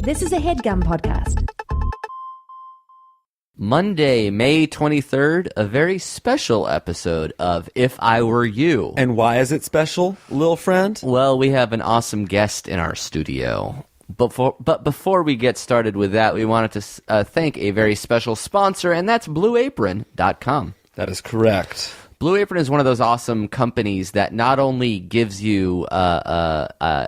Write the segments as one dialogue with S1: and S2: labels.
S1: This is a HeadGum podcast.
S2: Monday, May 23rd, a very special episode of If I Were You.
S3: And why is it special, little friend?
S2: Well, we have an awesome guest in our studio. But before we get started with that, we wanted to thank a very special sponsor, and that's BlueApron.com.
S3: That is correct.
S2: Blue Apron is one of those awesome companies that not only gives you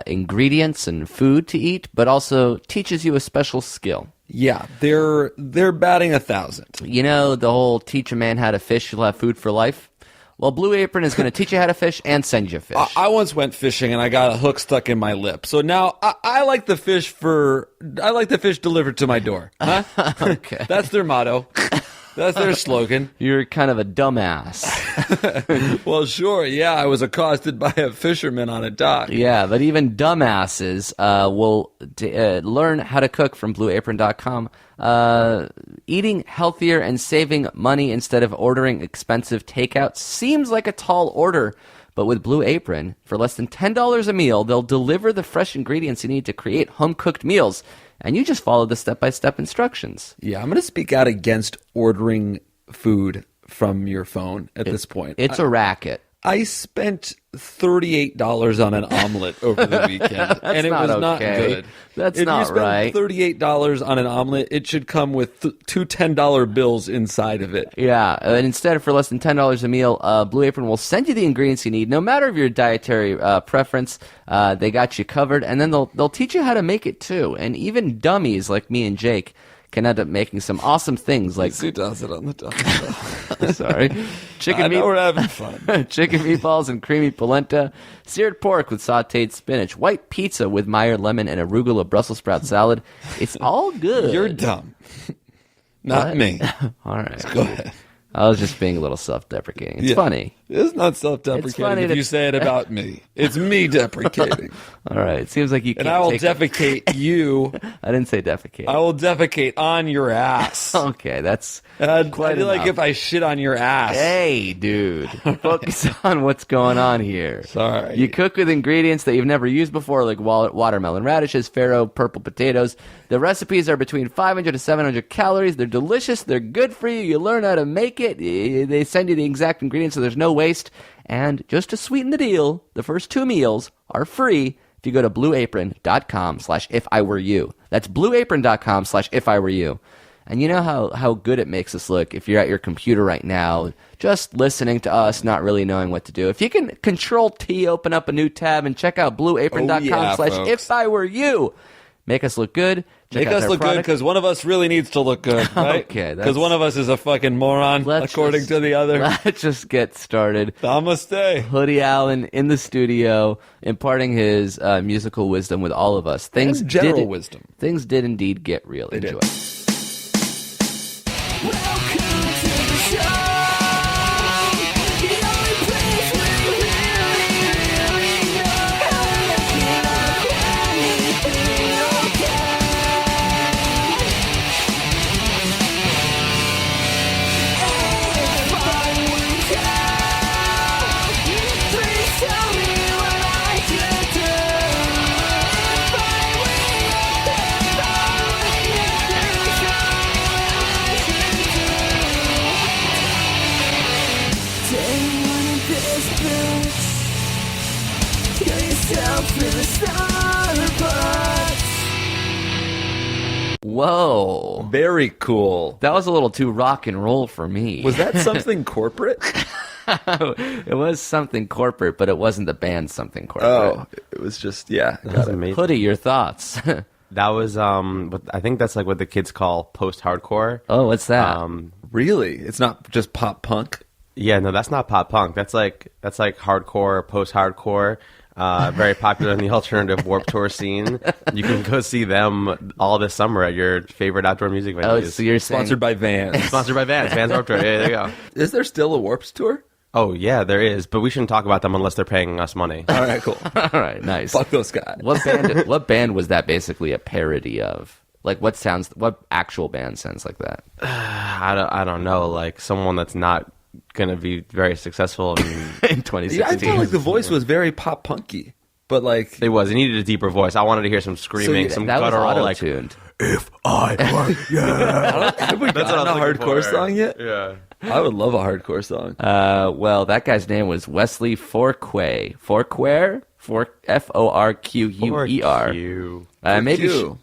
S2: ingredients and food to eat, but also teaches you a special skill.
S3: Yeah, they're batting 1,000.
S2: You know, the whole teach a man how to fish, you'll have food for life? Well, Blue Apron is going to teach you how to fish and send you fish.
S3: I once went fishing and I got a hook stuck in my lip. So now I like the fish delivered to my door. Huh?
S2: Okay.
S3: That's their motto. That's their slogan.
S2: You're kind of a dumbass.
S3: Well, sure, yeah, I was accosted by a fisherman on a dock.
S2: Yeah, but even dumbasses will learn how to cook from BlueApron.com. Eating healthier and saving money instead of ordering expensive takeout seems like a tall order, but with Blue Apron, for less than $10 a meal, they'll deliver the fresh ingredients you need to create home-cooked meals, and you just follow the step-by-step instructions.
S3: Yeah, I'm going to speak out against ordering food from your phone at this point.
S2: It's a racket.
S3: I spent $38 on an omelet over the weekend, and it was not good.
S2: That's
S3: if
S2: not right.
S3: If you spend $38 on an omelet, it should come with two $10 bills inside of it.
S2: Yeah, and instead, for less than $10 a meal, Blue Apron will send you the ingredients you need, no matter of your dietary preference. They got you covered, and then they'll teach you how to make it too. And even dummies like me and Jake can end up making some awesome things like...
S3: Who does it on the top?
S2: Sorry.
S3: I know we're having fun.
S2: Chicken meatballs and creamy polenta, seared pork with sautéed spinach, white pizza with Meyer lemon, and arugula Brussels sprout salad. It's all good.
S3: You're dumb. Not me.
S2: All right.
S3: Go ahead.
S2: I was just being a little self-deprecating. It's funny.
S3: It's not self-deprecating if you say it about me. It's me deprecating.
S2: All right. It seems like you can't.
S3: And I will defecate you.
S2: I didn't say defecate.
S3: I will defecate on your ass.
S2: Okay, that's
S3: quite enough. Like if I shit on your ass.
S2: Hey, dude. Focus on what's going on here.
S3: Sorry.
S2: You cook with ingredients that you've never used before, like watermelon radishes, farro, purple potatoes. The recipes are between 500 to 700 calories. They're delicious. They're good for you. You learn how to make it. They send you the exact ingredients, so there's no waste. And just to sweeten the deal, the first 2 meals are free if you go to blueapron.com/ifiwereyou. That's blueapron.com/ifiwereyou. And you know how good it makes us look if you're at your computer right now, just listening to us, not really knowing what to do. If you can Control-T, open up a new tab, and check out blueapron.com/ifiwereyou. Make us look good.
S3: Make us look good because one of us really needs to look good, right?
S2: Okay.
S3: Because one of us is a fucking moron, according to the other.
S2: Let's just get started.
S3: Namaste.
S2: Hoodie Allen in the studio, imparting his musical wisdom with all of us.
S3: General wisdom.
S2: Things did indeed get real. Enjoy. Whoa.
S3: Very cool.
S2: That was a little too rock and roll for me.
S3: Was that something corporate?
S2: It was something corporate, but it wasn't the band Something Corporate.
S3: Oh, it was just, yeah.
S4: That's amazing.
S2: Hoodie, your thoughts?
S4: That was, I think that's like what the kids call post-hardcore.
S2: Oh, what's that?
S3: Really? It's not just pop punk?
S4: Yeah, no, that's not pop punk. That's like hardcore, post-hardcore. Very popular in the alternative Warped Tour scene. You can go see them all this summer at your favorite outdoor music venues.
S2: Oh, so you're saying...
S3: Sponsored by Vans.
S4: Sponsored by Vans. Vans Warped Tour. Yeah, there you go.
S3: Is there still a Warped Tour?
S4: Oh, yeah, there is. But we shouldn't talk about them unless they're paying us money.
S3: All right, cool.
S2: All right, nice.
S3: Fuck those guys.
S2: What band was that basically a parody of? Like, what actual band sounds like that?
S4: I don't know. Like, someone that's not going to be very successful in 2016.
S3: Yeah, I felt like the voice was very pop punky. but like
S4: It was. It needed a deeper voice. I wanted to hear some screaming, some
S2: that was
S4: guttural, like,
S2: auto-tuned.
S4: if I were, yeah.
S3: have we
S4: That's what
S3: gotten
S4: I
S3: a
S4: was looking
S3: hardcore
S4: for.
S3: song yet?
S4: Yeah.
S3: I would love a hardcore song.
S2: Well, that guy's name was Wesley Forquer. Forquer? Forquer.
S4: Q.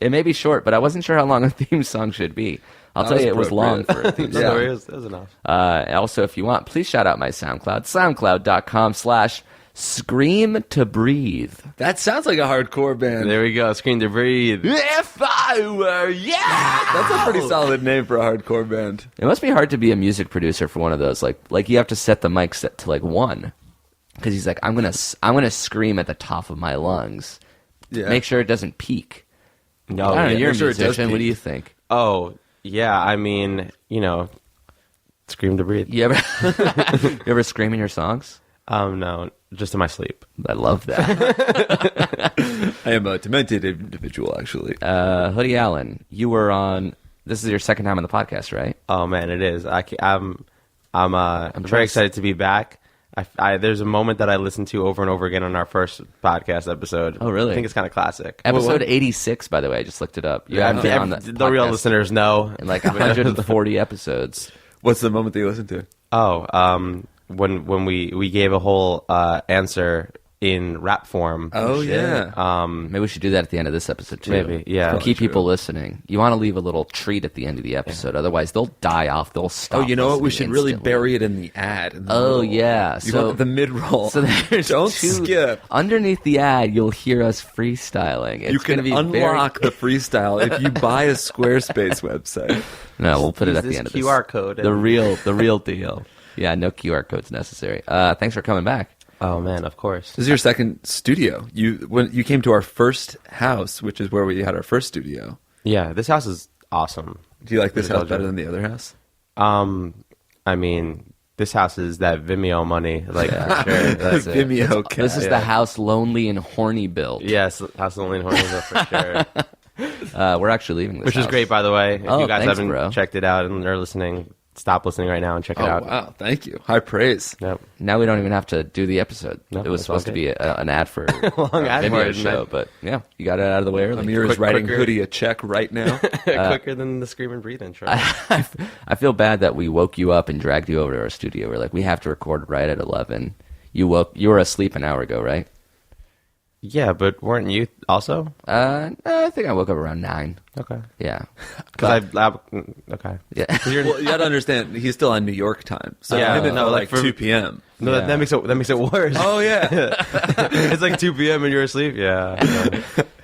S2: It may be short, but I wasn't sure how long a theme song should be. I'll tell
S3: was
S2: you, it was long
S3: appropriate.
S2: for a theme
S4: No,
S2: song.
S4: that was enough.
S2: Also, if you want, please shout out my SoundCloud, soundcloud.com/Scream to Breathe.
S3: That sounds like a hardcore band.
S4: There we go. Scream to breathe.
S2: If I were, yeah!
S3: That's a pretty solid name for a hardcore band.
S2: It must be hard to be a music producer for one of those. Like you have to set the mic set to like 1. Because he's like, I'm gonna scream at the top of my lungs.
S3: Yeah.
S2: Make sure it doesn't peak.
S4: No,
S2: I don't know,
S4: yeah,
S2: you're a
S3: make sure it does
S2: musician. What
S3: peak.
S2: do you think?
S4: Oh, yeah. I mean, scream to breathe.
S2: You ever scream in your songs?
S4: No, just in my sleep.
S2: I love that.
S3: I am a demented individual, actually.
S2: Hoodie Allen, you were on. This is your second time on the podcast, right?
S4: Oh man, it is. I'm very
S2: trying
S4: excited to be back. There's a moment that I listened to over and over again on our first podcast episode.
S2: Oh, really?
S4: I think it's kind of classic.
S2: Episode 86, by the way. I just looked it up. You haven't been on
S4: the real
S2: podcast
S4: listeners know.
S2: in like 140 episodes.
S3: What's the moment that you listen to?
S4: Oh, when we gave a whole answer in rap form.
S3: Oh, yeah.
S2: Maybe we should do that at the end of this episode too.
S4: Maybe, yeah.
S2: To keep people listening. You want to leave a little treat at the end of the episode, otherwise they'll die off. They'll stop.
S3: Oh, you know what? We
S2: listening
S3: should really
S2: instantly.
S3: bury it in the ad. In the
S2: Oh,
S3: middle.
S2: yeah.
S3: You
S2: So-
S3: want the mid-roll.
S2: So there's
S3: Don't
S2: two-
S3: skip.
S2: Underneath the ad, you'll hear us freestyling. It's
S3: You can
S2: gonna be
S3: unlock the freestyle if you buy a Squarespace website.
S2: No, we'll put it
S4: Use
S2: at the
S4: this
S2: end of
S4: QR
S2: this.
S4: code
S2: The
S4: and-
S2: real deal. Yeah, no QR codes necessary. Thanks for coming back.
S4: Oh man, of course.
S3: This is your second studio. When you came to our first house, which is where we had our first studio.
S4: Yeah, this house is awesome.
S3: Do you like this
S4: It's
S3: house
S4: all
S3: better
S4: good.
S3: than the other house?
S4: I mean, this house is that Vimeo money, like for sure.
S2: That's it.
S3: Vimeo cat.
S2: This is the house lonely and horny built.
S4: Yes, House Only in Hornville for sure.
S2: We're actually leaving this
S4: Which is
S2: house.
S4: great, by the way. If
S2: Oh,
S4: you guys
S2: thanks,
S4: haven't
S2: bro.
S4: checked it out and are listening, stop listening right now and check it
S3: Oh,
S4: out.
S3: wow. Thank you. High praise.
S4: Yep.
S2: Now we don't even have to do the episode.
S4: No,
S2: it was
S4: it's all
S2: supposed to be an ad for
S4: Long ad
S2: a
S4: for
S2: Vimeo
S4: it,
S2: show,
S4: man.
S2: but yeah, you got it out of the way early.
S3: Amir is writing
S4: quicker.
S3: Hoodie a check right now.
S4: Quicker than the Scream and Breathe intro.
S2: I feel bad that we woke you up and dragged you over to our studio. We're like, we have to record right at 11. You were asleep an hour ago, right?
S4: Yeah, but weren't you also?
S2: I think I woke up around 9.
S4: Okay.
S2: Yeah.
S4: Because okay.
S2: Yeah.
S3: Well, you got to understand, he's still on New York time. So
S4: Yeah,
S3: him at
S4: no,
S3: like
S4: like for-
S3: 2 p.m.
S4: No,
S2: Yeah.
S4: that makes it worse.
S3: Oh, yeah.
S4: It's like 2 p.m. and you're asleep. Yeah.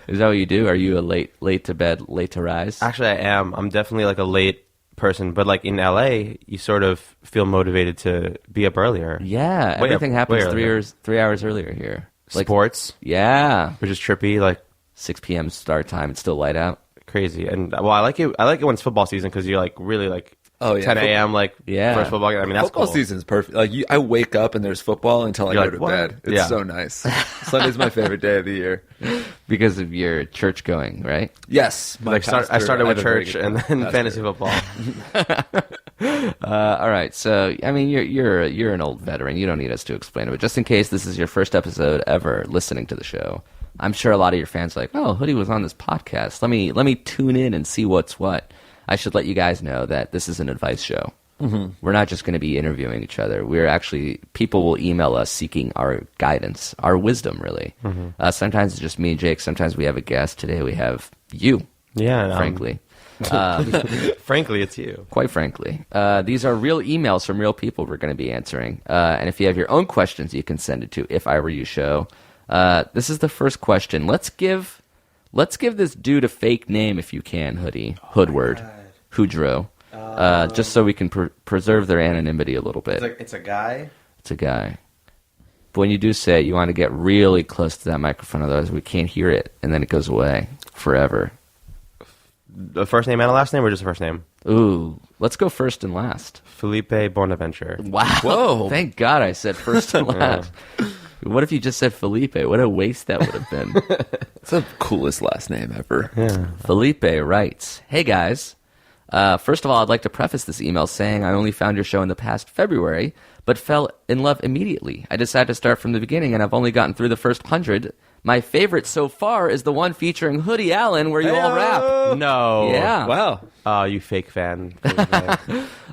S2: Is that what you do? Are you a late to bed, late to rise?
S4: Actually, I am. I'm definitely like a late person, but like in LA, you sort of feel motivated to be up earlier.
S2: Yeah.
S4: Way
S2: Everything
S4: up- way
S2: happens
S4: earlier.
S2: 3 hours earlier here. Like,
S4: Sports,
S2: yeah.
S4: which is trippy, like
S2: 6 p.m. start time. It's still light out.
S4: crazy. And well, I like it. I like it when it's football season because you're like really like
S3: Oh, yeah.
S4: 10 a.m. like
S2: Yeah.
S4: first football game. I mean, that's
S3: Football
S4: cool.
S3: season's perfect. Like I wake up and there's football until I
S4: You're
S3: go
S4: like,
S3: to
S4: what?
S3: bed. It's
S4: Yeah.
S3: so nice. Sunday's my favorite day of the year.
S2: Because of your church going, right?
S3: Yes, my
S4: Like I
S3: pastor-
S4: started with
S3: have a very
S4: church
S3: good
S4: and then
S3: pastor.
S4: fantasy football.
S2: All right. So, I mean, you're an old veteran. You don't need us to explain it. But just in case this is your first episode ever listening to the show, I'm sure a lot of your fans are like, oh, Hoodie was on this podcast. Let me tune in and see what's what. I should let you guys know that this is an advice show. Mm-hmm. We're not just going to be interviewing each other. We're actually, people will email us seeking our guidance, our wisdom, really. Mm-hmm. Sometimes it's just me and Jake. Sometimes we have a guest. Today we have you,
S4: Yeah,
S2: frankly.
S4: frankly, it's you.
S2: Quite frankly. These are real emails from real people we're going to be answering. And if you have your own questions, you can send it to If I Were You Show. This is the first question. Let's give this dude a fake name if you can, Hoodie. Hoodward. Hoodro. Just so we can preserve their anonymity a little bit.
S4: It's a guy.
S2: It's a guy. But when you do say it, you want to get really close to that microphone, otherwise we can't hear it, and then it goes away forever.
S4: The first name and a last name, or just the first name?
S2: Ooh, let's go first and last.
S4: Felipe Bonaventure.
S2: Wow.
S3: Whoa.
S2: Thank God I said first and last. What if you just said Felipe? What a waste that would have been.
S3: It's the coolest last name ever.
S4: Yeah.
S2: Felipe writes, hey guys, First of all, I'd like to preface this email saying I only found your show in the past February, but fell in love immediately. I decided to start from the beginning, and I've only gotten through the first 100. My favorite so far is the one featuring Hoodie Allen, where you all rap.
S4: No.
S2: Yeah.
S3: Wow.
S4: Oh, you fake fan.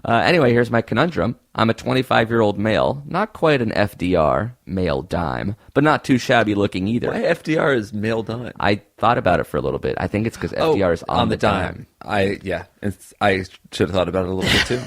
S2: Anyway, here's my conundrum. I'm a 25-year-old male, not quite an FDR, male dime, but not too shabby looking either.
S3: Why FDR is male dime?
S2: I thought about it for a little bit. I think it's because FDR is on the dime.
S3: I should have thought about it a little bit too.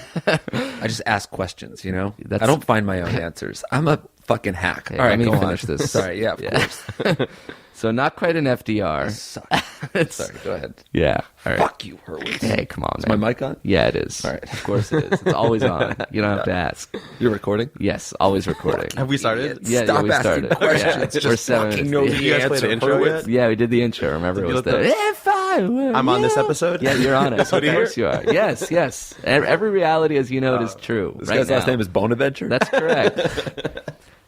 S3: I just ask questions, you know? I don't find my own answers. I'm a fucking hack.
S2: Okay,
S3: all right,
S2: let me
S3: go
S2: finish
S3: on.
S2: this.
S3: Sorry, yeah, of course.
S2: So not quite an FDR.
S3: Sorry, go ahead.
S2: Yeah. All right.
S3: Fuck you, Hurwitz.
S2: Hey, come on,
S3: Is
S2: man.
S3: my mic on?
S2: Yeah, it is.
S3: All right.
S2: Of course it is. It's always on. You don't have to ask.
S3: You're recording?
S2: Yes, always recording.
S4: Have we started?
S2: Yeah, we
S3: asking
S2: started.
S3: questions.
S2: Yeah.
S3: Just
S2: We're 7
S3: fucking
S2: minutes.
S3: know
S4: Did you guys play the intro yet?
S2: Yeah, we did the intro. Remember, it was
S4: you
S2: the
S4: let the-
S2: "If I Were
S4: I'm on this
S2: You."
S4: episode?
S2: Yeah, you're on it. Of
S4: Hoodie
S2: course you are. Yes, yes. Every reality, as you know, it is true.
S3: This
S2: right
S3: guy's last
S2: now.
S3: name is Bonaventure?
S2: That's correct.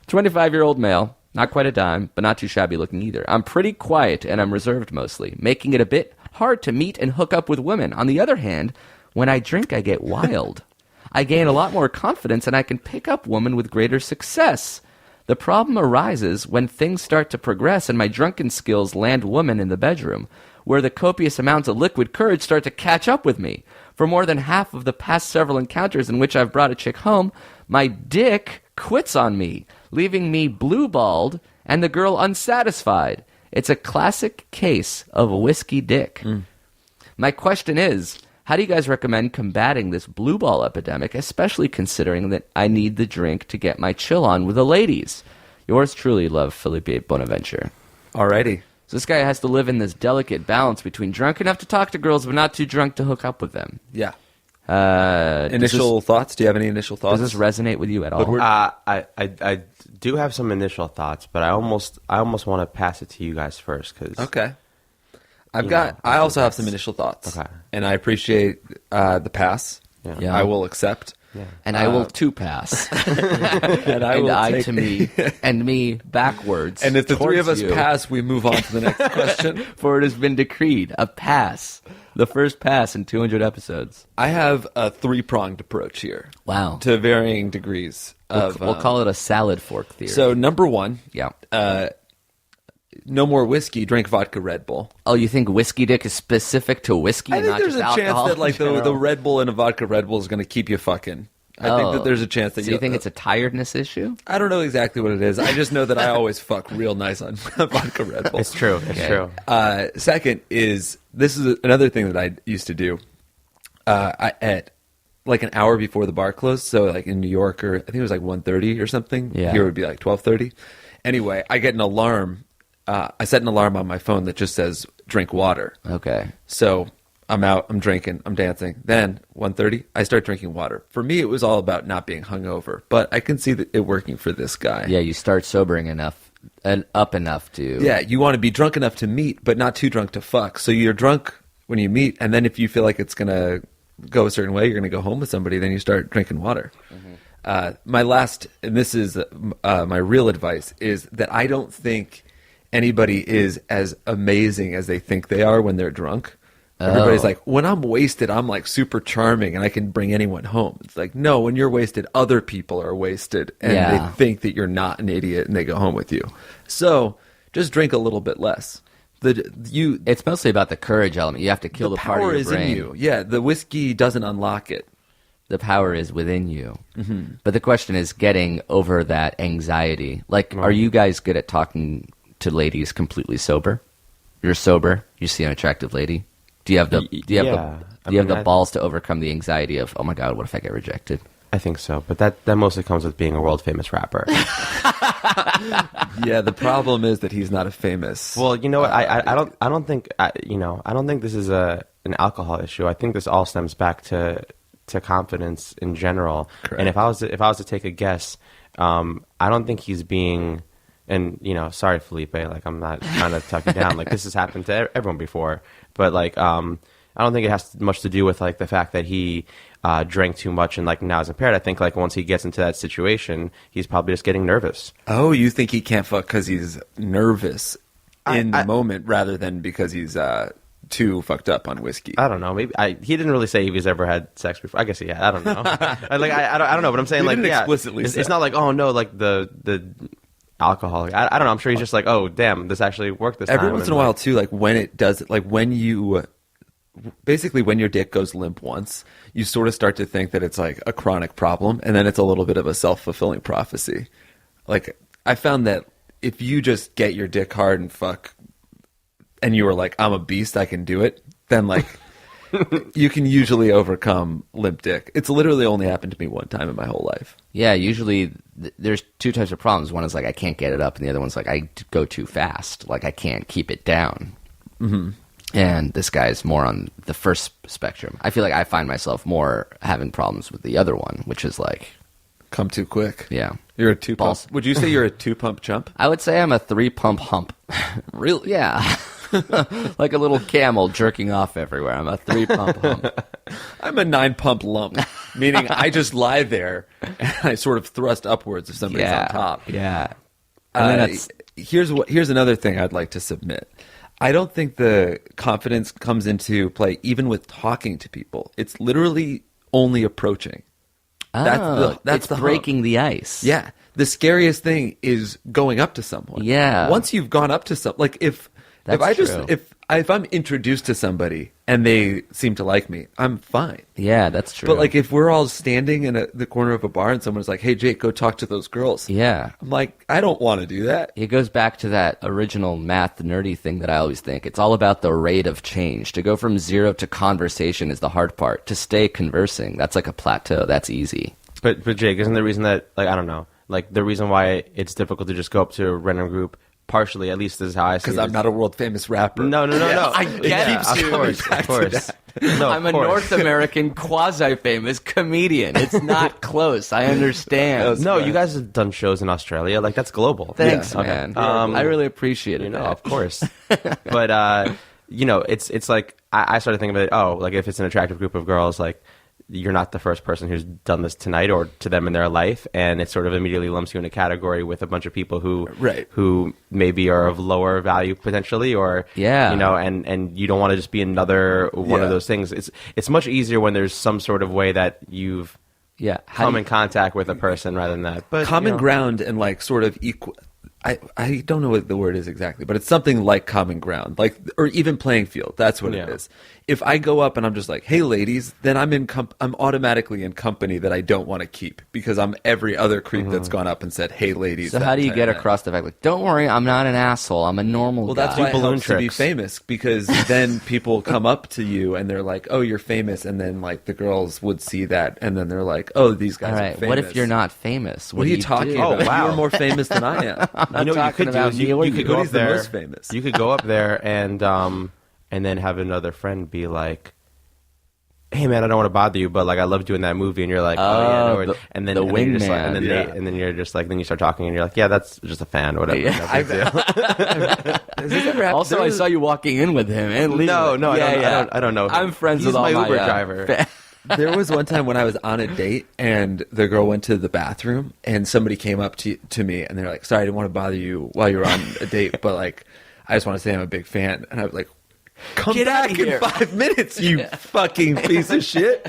S2: 25-year-old male, not quite a dime, but not too shabby looking either. I'm pretty quiet and I'm reserved mostly, making it a bit hard to meet and hook up with women. On the other hand, when I drink, I get wild. I gain a lot more confidence and I can pick up women with greater success. The problem arises when things start to progress and my drunken skills land women in the bedroom, where the copious amounts of liquid courage start to catch up with me. For more than half of the past several encounters in which I've brought a chick home, my dick quits on me, leaving me blue-balled and the girl unsatisfied. It's a classic case of whiskey dick. My question is, how do you guys recommend combating this blue ball epidemic, especially considering that I need the drink to get my chill on with the ladies? Yours truly, love, Felipe Bonaventure.
S3: Alrighty.
S2: So this guy has to live in this delicate balance between drunk enough to talk to girls but not too drunk to hook up with them.
S3: Yeah.
S2: Does
S3: Initial thoughts? Do you have any initial thoughts?
S2: this resonate with you at all?
S4: I do have some initial thoughts, but I almost want to pass it to you guys first because
S3: Okay. I also have some initial thoughts.
S4: Okay.
S3: And I appreciate the pass.
S2: Yeah.
S3: I will accept.
S2: And I will too pass.
S3: And I will take
S2: to me, and me backwards.
S3: And if the three of
S2: towards
S3: us
S2: you.
S3: pass, we move on to the next question.
S2: For it has been decreed, a pass. The first pass in 200 episodes.
S3: I have a three-pronged approach here.
S2: Wow.
S3: To varying degrees of...
S2: We'll call it a salad fork theory.
S3: So, number one,
S2: yeah.
S3: no more whiskey, drink vodka Red Bull.
S2: Oh, you think whiskey dick is specific to whiskey,
S3: I think
S2: not
S3: there's
S2: just
S3: a
S2: alcohol
S3: chance that
S2: in
S3: like the
S2: general?
S3: Red Bull and a vodka Red Bull is going to keep you fucking. I think that there's a chance that
S2: So you think it's a tiredness issue?
S3: I don't know exactly what it is. I just know that I always fuck real nice on vodka Red Bull.
S4: it's true. It's true.
S3: Second is, this is another thing that I used to do. At like an hour before the bar closed, so like in New York, or I think it was like 1:30 or something.
S2: Yeah.
S3: Here it would be like 12:30. Anyway, I get an alarm. I set an alarm on my phone that just says drink water.
S2: Okay.
S3: So I'm out, I'm drinking, I'm dancing. Then 1:30, I start drinking water. For me, it was all about not being hungover, but I can see that it working for this guy.
S2: Yeah, you start sobering enough and up enough to...
S3: Yeah, you want to be drunk enough to meet, but not too drunk to fuck. So you're drunk when you meet, and then if you feel like it's going to go a certain way, you're going to go home with somebody, then you start drinking water. My last, and this is my real advice, is that I don't think anybody is as amazing as they think they are when they're drunk. Everybody's like, when I'm wasted, I'm like super charming and I can bring anyone home. It's like, no, when you're wasted, other people are wasted and they think that you're not an idiot and they go home with you. So just drink a little bit less.
S2: It's mostly about the courage element. You have to kill the part of
S3: power
S2: your
S3: is
S2: brain.
S3: in you. Yeah, the whiskey doesn't unlock it.
S2: The power is within you. But the question is getting over that anxiety. Like, are you guys good at talking to ladies completely sober? You're sober. You see an attractive lady. Do you have the balls to overcome the anxiety of, oh my God, what if I get rejected?
S4: I think so, but that mostly comes with being a world famous rapper.
S3: Yeah, the problem is that he's not a famous.
S4: Well, you know what? I don't think this is an alcohol issue. I think this all stems back to confidence in general.
S3: Correct.
S4: And if I was to take a guess, I don't think he's being. And sorry, Felipe. Like, I'm not trying to tuck you down. Like, this has happened to everyone before. But like, I don't think it has much to do with like the fact that he drank too much and like now is impaired. I think like once he gets into that situation, he's probably just getting nervous.
S3: Oh, you think he can't fuck because he's nervous in the moment rather than because he's too fucked up on whiskey.
S4: I don't know. Maybe he didn't really say if he's ever had sex before. I guess he had. I don't know. I don't know. But I'm saying
S3: He
S4: like
S3: didn't
S4: yeah,
S3: explicitly
S4: it's
S3: say.
S4: not like oh no like the alcohol. I don't know. I'm sure he's just like oh damn this actually worked this time.
S3: Every once in a while too, like when it does it, like when you basically when your dick goes limp once, you sort of start to think that it's like a chronic problem, and then it's a little bit of a self-fulfilling prophecy. Like I found that if you just get your dick hard and fuck, and you were like, I'm a beast, I can do it, then like you can usually overcome limp dick. It's literally only happened to me one time in my whole life.
S2: Yeah, usually there's two types of problems. One is like I can't get it up, and the other one's like I go too fast. Like I can't keep it down. Mm-hmm. And this guy's more on the first spectrum. I feel like I find myself more having problems with the other one, which is like
S3: Come too quick.
S2: yeah.
S3: You're a 2 pump.
S2: Balls.
S3: Would you say you're a 2 pump chump?
S2: I would say I'm a 3-pump hump.
S3: Really?
S2: Yeah. Like a little camel jerking off everywhere. I'm a 3-pump hump.
S3: I'm a 9 pump lump, meaning I just lie there and I sort of thrust upwards if somebody's on top.
S2: Yeah. And then
S3: Here's another thing I'd like to submit. I don't think the confidence comes into play even with talking to people. It's literally only approaching. That's
S2: it's
S3: the
S2: breaking
S3: hump.
S2: the ice.
S3: Yeah. The scariest thing is going up to someone.
S2: Yeah.
S3: Once you've gone up to someone, like if I'm introduced to somebody and they seem to like me, I'm fine.
S2: Yeah, that's true.
S3: But like if we're all standing in the corner of a bar and someone's like, "Hey Jake, go talk to those girls."
S2: yeah.
S3: I'm like, I don't want to do that.
S2: It goes back to that original math nerdy thing that I always think. It's all about the rate of change. To go from zero to conversation is the hard part. To stay conversing, that's like a plateau. That's easy.
S4: But Jake, isn't the reason that like I don't know like the reason why it's difficult to just go up to a random group? Partially, at least, this is how I see it.
S3: Because I'm not a world famous rapper.
S4: No.
S2: I get it.
S4: Of course. No,
S2: I'm a North American quasi-famous comedian. It's not close. I understand.
S4: No, you guys have done shows in Australia. Like, that's global.
S2: Thanks,
S3: Yeah.
S2: man.
S4: Okay.
S2: I really appreciate it.
S4: Of course. But, it's like, I started thinking about it, like, if it's an attractive group of girls, like, you're not the first person who's done this tonight or to them in their life, and it sort of immediately lumps you in a category with a bunch of people who maybe are of lower value potentially, or and you don't want to just be another one of those things. It's much easier when there's some sort of way that you've come in contact with a person rather than that. But
S3: common ground and like sort of equal. I don't know what the word is exactly, but it's something like common ground, like or even playing field. That's what it is. If I go up and I'm just like, "Hey, ladies," then I'm automatically in company that I don't want to keep because I'm every other creep that's gone up and said, "Hey, ladies."
S2: So how do you get across the fact, like, don't worry, I'm not an asshole. I'm a normal guy.
S3: Well, that's why it
S4: balloon
S3: helps to be
S4: tricks.
S3: famous because then people come up to you and they're like, "Oh, you're famous," and then like the girls would see that and then they're like, "Oh, these guys
S2: All
S3: are
S2: right,
S3: famous."
S2: what if you're not famous?
S3: What are you talking
S2: do?
S3: about?
S4: Oh, wow.
S3: You're more famous than I am.
S4: you know what you could do
S2: about
S4: is
S2: me
S4: you
S2: or
S4: could
S2: you.
S4: go up
S3: Who's the
S4: there.
S3: most famous?
S4: You could go up there and then have another friend be like, "Hey man, I don't want to bother you, but like I loved you in that movie," and you're like, "Oh yeah," no worries." And then
S2: the
S4: and then you're just like,
S2: wingman.
S4: and then you're just like, then you start talking, and you're like, "Yeah, that's just a fan or whatever."
S2: Yeah.
S4: No big deal.
S3: Has this ever happened?
S2: Also, I saw you walking in with him and leaving.
S4: No, I don't know.
S2: I'm friends
S4: He's
S2: with all
S4: my Uber
S2: my
S4: driver.
S3: There was one time when I was on a date and the girl went to the bathroom and somebody came up to me and they're like, "Sorry, I didn't want to bother you while you were on a date, but like, I just want to say I'm a big fan." And I was like, "Come
S2: Get
S3: back
S2: outta here."
S3: in 5 minutes, you fucking piece of shit.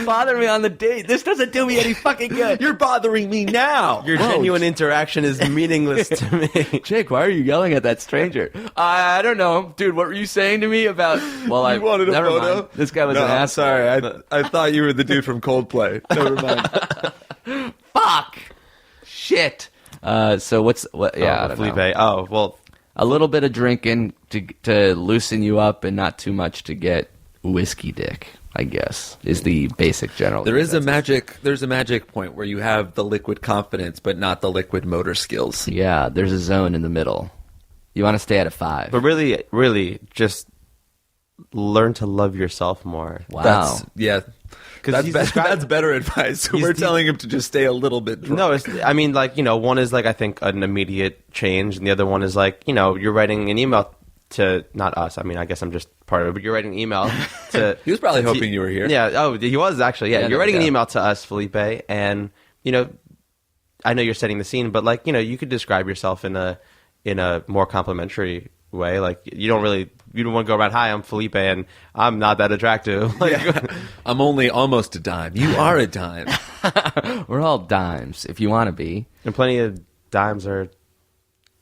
S2: Bother me on the date. This doesn't do me any fucking good.
S3: You're bothering me now.
S4: Your genuine interaction is meaningless to me.
S2: Jake, why are you yelling at that stranger? I don't know. Dude, what were you saying to me about... Well, I
S3: You wanted a
S2: never
S3: photo?
S2: mind. This guy was
S3: No,
S2: an
S3: I'm
S2: ass.
S3: sorry. I thought you were the dude from Coldplay. Never mind.
S2: Fuck. Shit. So what's... What? Yeah, I don't
S4: Felipe.
S2: know.
S4: Oh, well,
S2: A little bit of drinking to loosen you up and not too much to get whiskey dick, I guess, is the basic general.
S3: There's a magic point where you have the liquid confidence, but not the liquid motor skills.
S2: Yeah, there's a zone in the middle. You want to stay at a 5.
S4: but really, just learn to love yourself more.
S2: Wow.
S3: That's better advice. We're telling him to just stay a little bit drunk.
S4: No, I mean, like, one is like, I think an immediate change, and the other one is like, you're writing an email to, not us, I mean, I guess I'm just part of it, but you're writing an email to...
S3: He was probably hoping you were here.
S4: Yeah, oh, he was actually, yeah. You're writing an email to us, Felipe, and, I know you're setting the scene, but like, you could describe yourself in a more complimentary way. Like, you don't really don't want to go around, hi, I'm Felipe, and I'm not that attractive. Like,
S3: I'm only almost a dime. You are a dime.
S2: We're all dimes if you want to be.
S4: and plenty of dimes are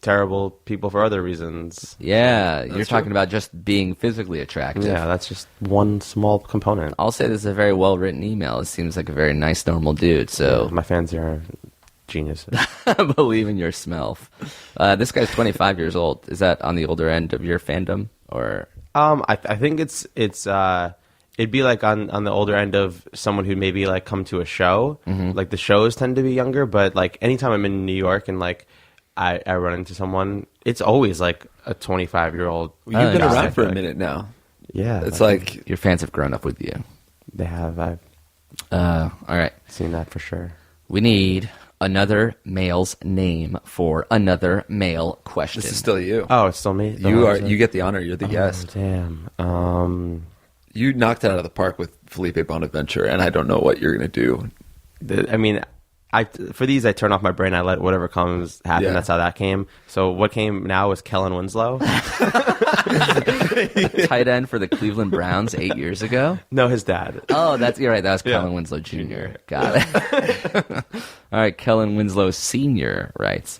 S4: terrible people for other reasons.
S2: Yeah, you're
S3: true.
S2: talking about just being physically attractive.
S4: Yeah, that's just one small component.
S2: I'll say this is a very well written email. It seems like a very nice, normal dude. So
S4: My fans here are geniuses.
S2: believe in your smell. This guy's 25 years old. Is that on the older end of your fandom, or?
S4: I think it'd be like on the older end of someone who maybe like come to a show. Like the shows tend to be younger, but like anytime I'm in New York and like I run into someone, it's always like a 25-year-old.
S3: You've been
S2: yeah.
S3: around for a minute now.
S4: Yeah,
S3: It's like
S2: Your fans have grown up with you.
S4: they have. I've
S2: All right.
S4: seen that for sure.
S2: We need another male's name for another male question.
S3: this is still you.
S4: Oh, it's still me.
S3: You get the honor. You're the
S4: Oh,
S3: guest.
S4: damn.
S3: You knocked it out of the park with Felipe Bonaventure, and I don't know what you're going to do.
S4: I mean, for these I turn off my brain. I let whatever comes happen.
S3: Yeah.
S4: That's how that came. So what came now is Kellen Winslow.
S2: Tight end for the Cleveland Browns 8 years ago.
S4: No, his dad.
S2: Oh, you're right. That was
S4: Yeah.
S2: Kellen Winslow Jr. Got it. All right, Kellen Winslow Sr. writes,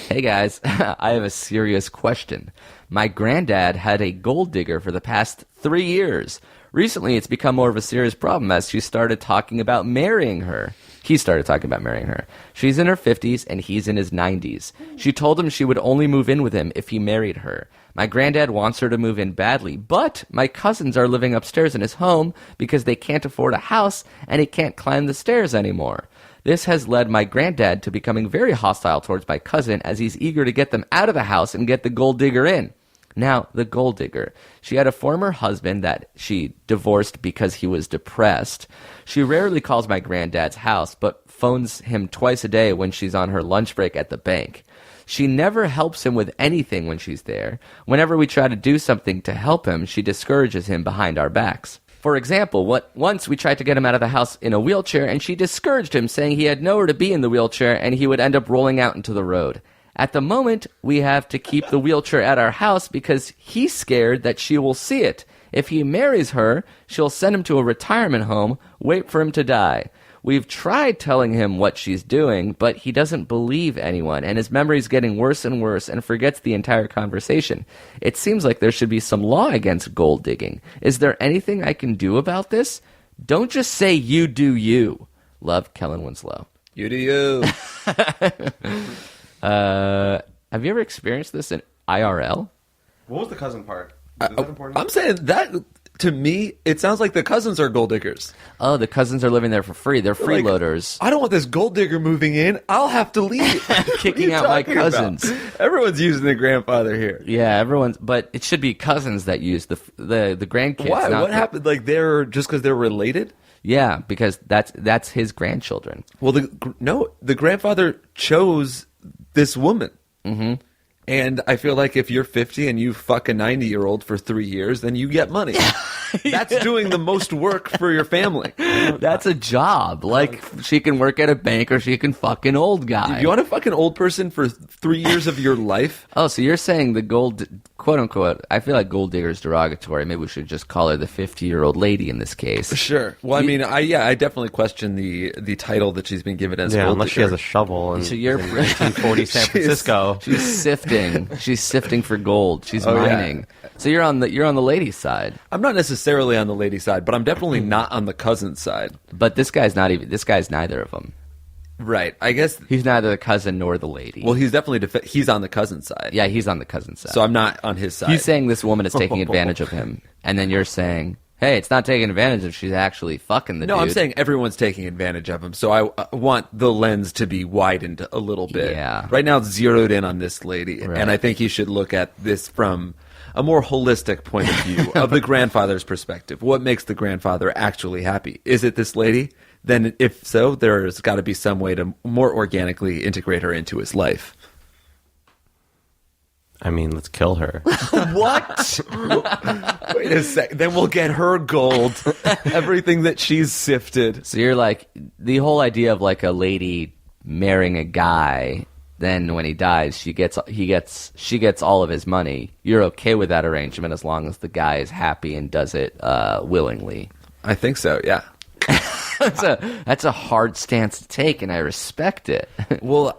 S2: "Hey guys, I have a serious question. My granddad had a gold digger for the past 3 years. Recently, it's become more of a serious problem as she started talking about marrying her. He started talking about marrying her. She's in her 50s and he's in his 90s. She told him she would only move in with him if he married her. My granddad wants her to move in badly, but my cousins are living upstairs in his home because they can't afford a house and he can't climb the stairs anymore. This has led my granddad to becoming very hostile towards my cousin as he's eager to get them out of the house and get the gold digger in. Now, the gold digger. She had a former husband that she divorced because he was depressed. She rarely calls my granddad's house, but phones him twice a day when she's on her lunch break at the bank. She never helps him with anything when she's there. Whenever we try to do something to help him, she discourages him behind our backs. For example, once we tried to get him out of the house in a wheelchair, and she discouraged him, saying he had nowhere to be in the wheelchair and he would end up rolling out into the road. At the moment, we have to keep the wheelchair at our house because he's scared that she will see it. If he marries her, she'll send him to a retirement home, wait for him to die. We've tried telling him what she's doing, but he doesn't believe anyone, and his memory's getting worse and worse and forgets the entire conversation. It seems like there should be some law against gold digging. Is there anything I can do about this? Don't just say you do you. Love, Kellen Winslow."
S3: You do you.
S2: Have you ever experienced this in IRL?
S4: What was the cousin part? Is that important?
S3: I'm saying that, to me, it sounds like the cousins are gold diggers.
S2: Oh, the cousins are living there for free. They're
S3: Like,
S2: freeloaders.
S3: I don't want this gold digger moving in. I'll have to leave.
S2: Kicking out my cousins.
S3: Everyone's using the grandfather here.
S2: Yeah, but it should be cousins that use the grandkids.
S3: Why?
S2: not
S3: What happened? Like they're just because they're related?
S2: Yeah, because that's his grandchildren.
S3: Well, the grandfather chose this woman. Mm-hmm. And I feel like if you're 50 and you fuck a 90-year-old for 3 years, then you get money. That's doing the most work for your family.
S2: That's a job. Like, she can work at a bank or she can fuck an old guy.
S3: You want to fuck an old person for 3 years of your life?
S2: Oh, so you're saying the gold, quote unquote, I feel like gold digger is derogatory. Maybe we should just call her the 50-year-old lady in this case.
S3: Sure. Well, I mean, I definitely question the title that she's been given as
S4: Yeah,
S3: gold
S4: unless she
S3: digger.
S4: has a shovel in
S2: So you're
S4: 1940 San Francisco.
S2: She's sifting. She's sifting for gold. She's
S3: Oh, yeah.
S2: mining. So you're on the lady's side.
S3: I'm not necessarily on the lady side, but I'm definitely not on the cousin side.
S2: But this guy's neither of them.
S3: Right. I guess.
S2: He's neither the cousin nor the lady.
S3: Well, he's definitely he's on the cousin side.
S2: yeah, he's on the cousin side.
S3: So I'm not on his side.
S2: He's saying this woman is taking advantage of him, and then you're saying, hey, it's not taking advantage of, she's actually fucking the dude.
S3: No, I'm saying everyone's taking advantage of him. So I want the lens to be widened a little bit.
S2: Yeah.
S3: Right now it's zeroed in on this lady.
S2: Right.
S3: And I think you should look at this from a more holistic point of view of the grandfather's perspective. What makes the grandfather actually happy? Is it this lady? Then if so, there's got to be some way to more organically integrate her into his life.
S4: I mean, let's kill her.
S3: What? Wait a sec. Then we'll get her gold. Everything that she's sifted.
S2: So you're like, the whole idea of like a lady marrying a guy, then when he dies, she gets all of his money. You're okay with that arrangement as long as the guy is happy and does it willingly.
S3: I think so. Yeah.
S2: That's a hard stance to take, and I respect it.
S3: Well,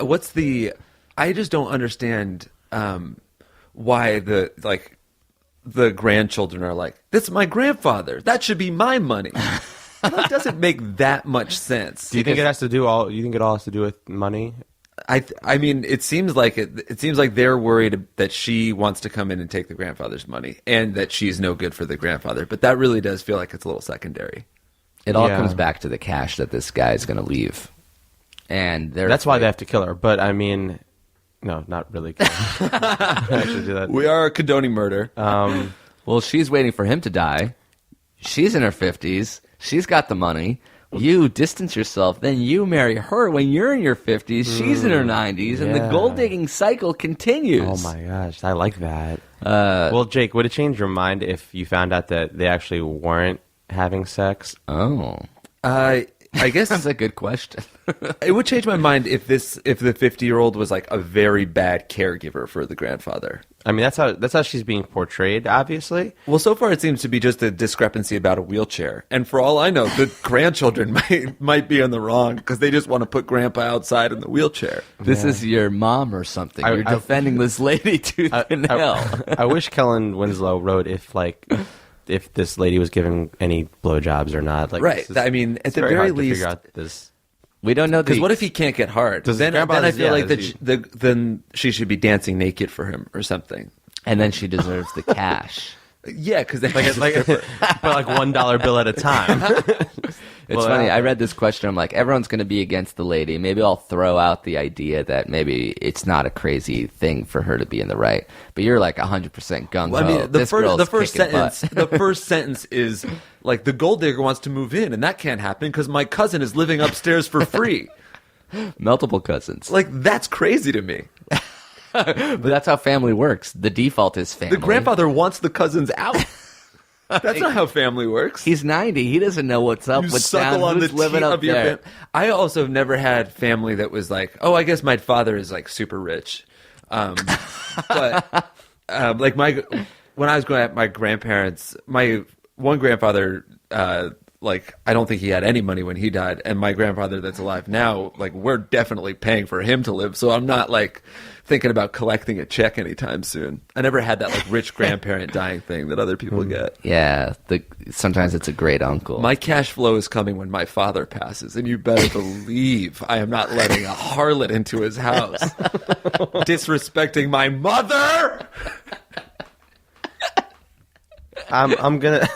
S3: I just don't understand why the grandchildren are like, this is my grandfather. That should be my money. That doesn't make that much sense.
S4: Do you think it has to do all? You think it all has to do with money?
S3: I mean, it seems like they're worried that she wants to come in and take the grandfather's money, and that she's no good for the grandfather. But that really does feel like it's a little secondary.
S2: It all comes back to the cash that this guy is going to leave, and
S4: that's why they have to kill her. But I mean, no, not really. Kill her. Actually, do that.
S3: We are condoning murder.
S2: Well, she's waiting for him to die. She's in her 50s. She's got the money. You distance yourself, then you marry her when you're in your 50s. She's in her 90s, and the gold digging cycle continues.
S4: Oh my gosh, I like that. Well, Jake, would it change your mind if you found out that they actually weren't having sex?
S2: Oh,
S3: I guess
S2: that's a good question.
S3: It would change my mind if the 50-year-old was like a very bad caregiver for the grandfather.
S4: I mean, that's how she's being portrayed, obviously.
S3: Well, so far it seems to be just a discrepancy about a wheelchair. And for all I know, the grandchildren might be in the wrong because they just want to put grandpa outside in the wheelchair.
S2: This is your mom or something. You're defending this lady tooth and nail.
S4: I wish Kellen Winslow wrote if this lady was giving any blowjobs or not. Like,
S3: right. I mean, at the very least,
S4: figure out this.
S2: We don't know.
S3: Because what if he can't get hard? Then I feel like then she should be dancing naked for him or something.
S2: And then she deserves the cash.
S3: Yeah, because
S4: but like $1 bill at a time.
S2: It's funny. I read this question. I'm like, everyone's going to be against the lady. Maybe I'll throw out the idea that maybe it's not a crazy thing for her to be in the right. But you're like 100% gung ho.
S3: Well, I mean, the first sentence is like, the gold digger wants to move in, and that can't happen because my cousin is living upstairs for free.
S2: Multiple cousins.
S3: Like, that's crazy to me.
S2: But that's how family works. The default is family.
S3: The grandfather wants the cousins out. That's not how family works.
S2: He's 90. He doesn't know what's up, what's down,
S3: on
S2: who's
S3: the
S2: living up there.
S3: I also have never had family that was like, oh, I guess my father is like super rich. But like when I was growing up, my grandparents, my one grandfather, like I don't think he had any money when he died, and my grandfather that's alive now, like we're definitely paying for him to live. So I'm not like thinking about collecting a check anytime soon. I never had that like rich grandparent dying thing that other people get.
S2: Yeah, sometimes it's a great uncle.
S3: My cash flow is coming when my father passes, and you better believe I am not letting a harlot into his house, disrespecting my mother.
S4: I'm gonna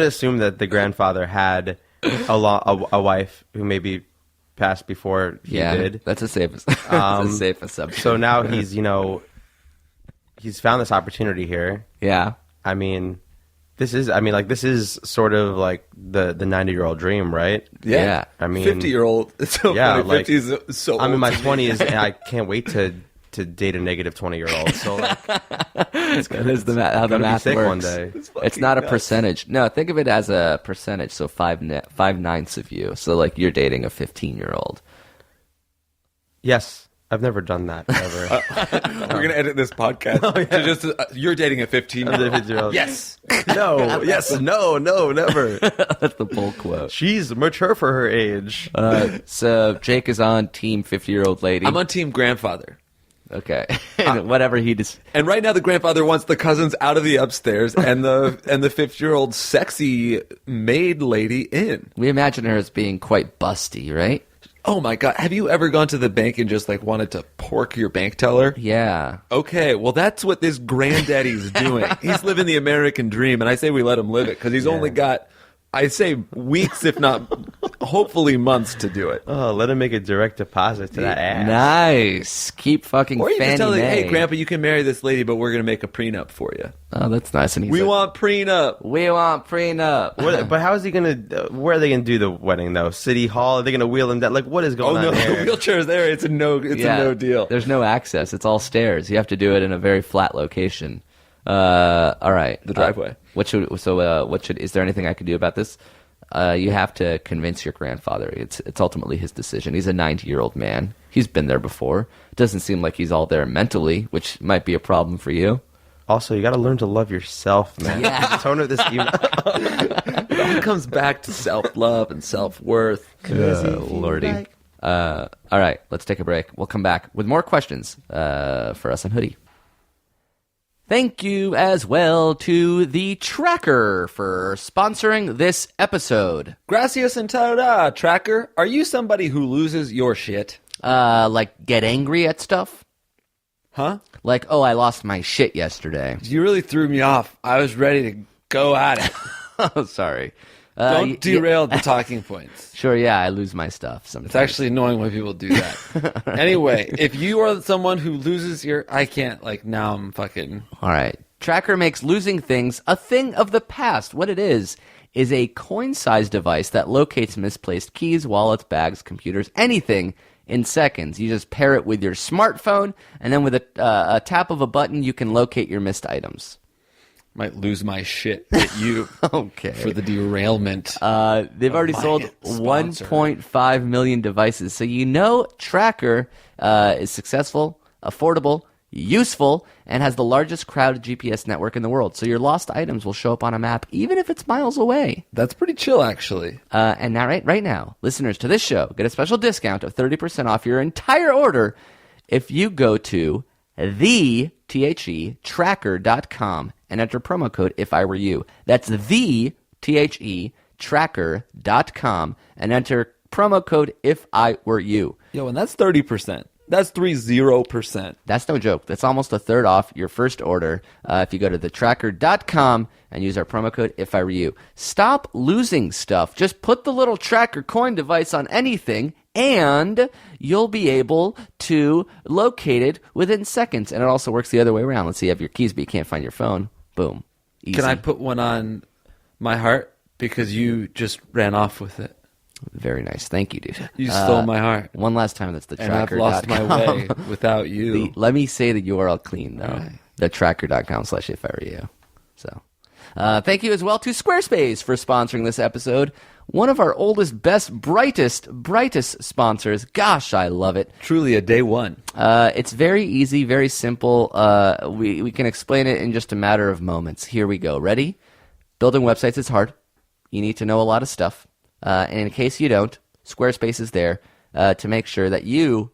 S4: assume that the grandfather had a wife who maybe passed before he did.
S2: That's a safe assumption.
S4: So now he's found this opportunity here.
S2: Yeah.
S4: I mean, this is sort of like the 90-year-old dream, right?
S3: Yeah.
S4: I mean,
S3: 50-year-old. It's so funny.
S4: like,
S3: 50 is so old.
S4: I'm in my 20s and I can't wait to date a negative 20-year-old. So like,
S2: that is how the math works.
S4: One day.
S2: It's not a percentage. No, think of it as a percentage. So 5/9 of you. So like you're dating a 15-year-old.
S4: Yes. I've never done that ever.
S3: We're going to edit this podcast to just you're dating a 15-year-old. Yes.
S4: No. Yes. No, never.
S2: That's the pull quote.
S4: She's mature for her age.
S2: So Jake is on team 50-year-old lady.
S3: I'm on team grandfather.
S2: Okay. Whatever he does.
S3: And right now the grandfather wants the cousins out of the upstairs and the 50-year-old sexy maid lady in.
S2: We imagine her as being quite busty, right?
S3: Oh my God. Have you ever gone to the bank and just like wanted to pork your bank teller?
S2: Yeah.
S3: Okay. Well, that's what this granddaddy's doing. He's living the American dream. And I say we let him live it because he's only got, I say weeks, if not hopefully months to do it.
S4: Oh, let him make a direct deposit to that ass.
S2: Nice. Keep fucking
S3: Or you
S2: Fannie
S3: just tell him,
S2: Mae.
S3: hey, Grandpa, you can marry this lady, but we're going to make a prenup for you.
S2: Oh, that's nice. And he's
S3: We
S2: like,
S3: want prenup.
S2: We want prenup.
S4: But how is he going to, where are they going to do the wedding, though? City Hall? Are they going to wheel him down? Like, what is going on there?
S3: The wheelchair's there. It's a no deal.
S2: There's no access. It's all stairs. You have to do it in a very flat location. All right.
S3: The driveway.
S2: Is there anything I could do about this? you have to convince your grandfather. It's ultimately his decision. He's a 90-year-old man. He's been there before. It doesn't seem like he's all there mentally, which might be a problem for you.
S4: Also, you got to learn to love yourself, man.
S2: Yeah.
S4: The tone of this email.
S3: It all comes back to self-love and self-worth.
S2: Lordy. All right, let's take a break. We'll come back with more questions for us on Hoodie. Thank you as well to TheTracker for sponsoring this episode.
S3: Gracias and ta-da, Tracker. Are you somebody who loses your shit?
S2: Like get angry at stuff?
S3: Huh?
S2: Like, oh, I lost my shit yesterday.
S3: You really threw me off. I was ready to go at it.
S2: Oh, sorry.
S3: Don't derail the talking points.
S2: Sure, yeah, I lose my stuff sometimes.
S3: It's actually annoying when people do that. Anyway, if you are someone who loses your... I can't, now I'm fucking...
S2: All right. Tracker makes losing things a thing of the past. What it is a coin-sized device that locates misplaced keys, wallets, bags, computers, anything in seconds. You just pair it with your smartphone, and then with a tap of a button, you can locate your missed items.
S3: Might lose my shit at you
S2: Okay.
S3: for the derailment.
S2: They've already sold
S3: sponsor.
S2: 1.5 million devices. So Tracker is successful, affordable, useful, and has the largest crowded GPS network in the world. So your lost items will show up on a map even if it's miles away.
S3: That's pretty chill, actually.
S2: And now, right now, listeners to this show get a special discount of 30% off your entire order if you go to TheTracker.com and enter promo code if I were you. That's TheTracker.com and enter promo code if I were you.
S3: Yo, and that's 30%. That's 30%.
S2: That's no joke. That's almost a third off your first order if you go to TheTracker.com and use our promo code if I were you. Stop losing stuff. Just put the little Tracker coin device on anything and you'll be able to locate it within seconds. And it also works the other way around. Let's say you have your keys but you can't find your phone. Boom. Easy.
S3: Can I put one on my heart? Because you just ran off with it.
S2: Very nice. Thank you, dude.
S3: You stole my heart.
S2: One last time, that's
S3: And I've
S2: TheTracker.com.
S3: lost my way without you.
S2: Let me say the URL clean, though.
S3: Right.
S2: TheTracker.com/if I were you. So, thank you as well to Squarespace for sponsoring this episode. One of our oldest, best, brightest sponsors. Gosh, I love it.
S3: Truly a day one.
S2: It's very easy, very simple. We can explain it in just a matter of moments. Here we go. Ready? Building websites is hard. You need to know a lot of stuff. And in case you don't, Squarespace is there to make sure that you,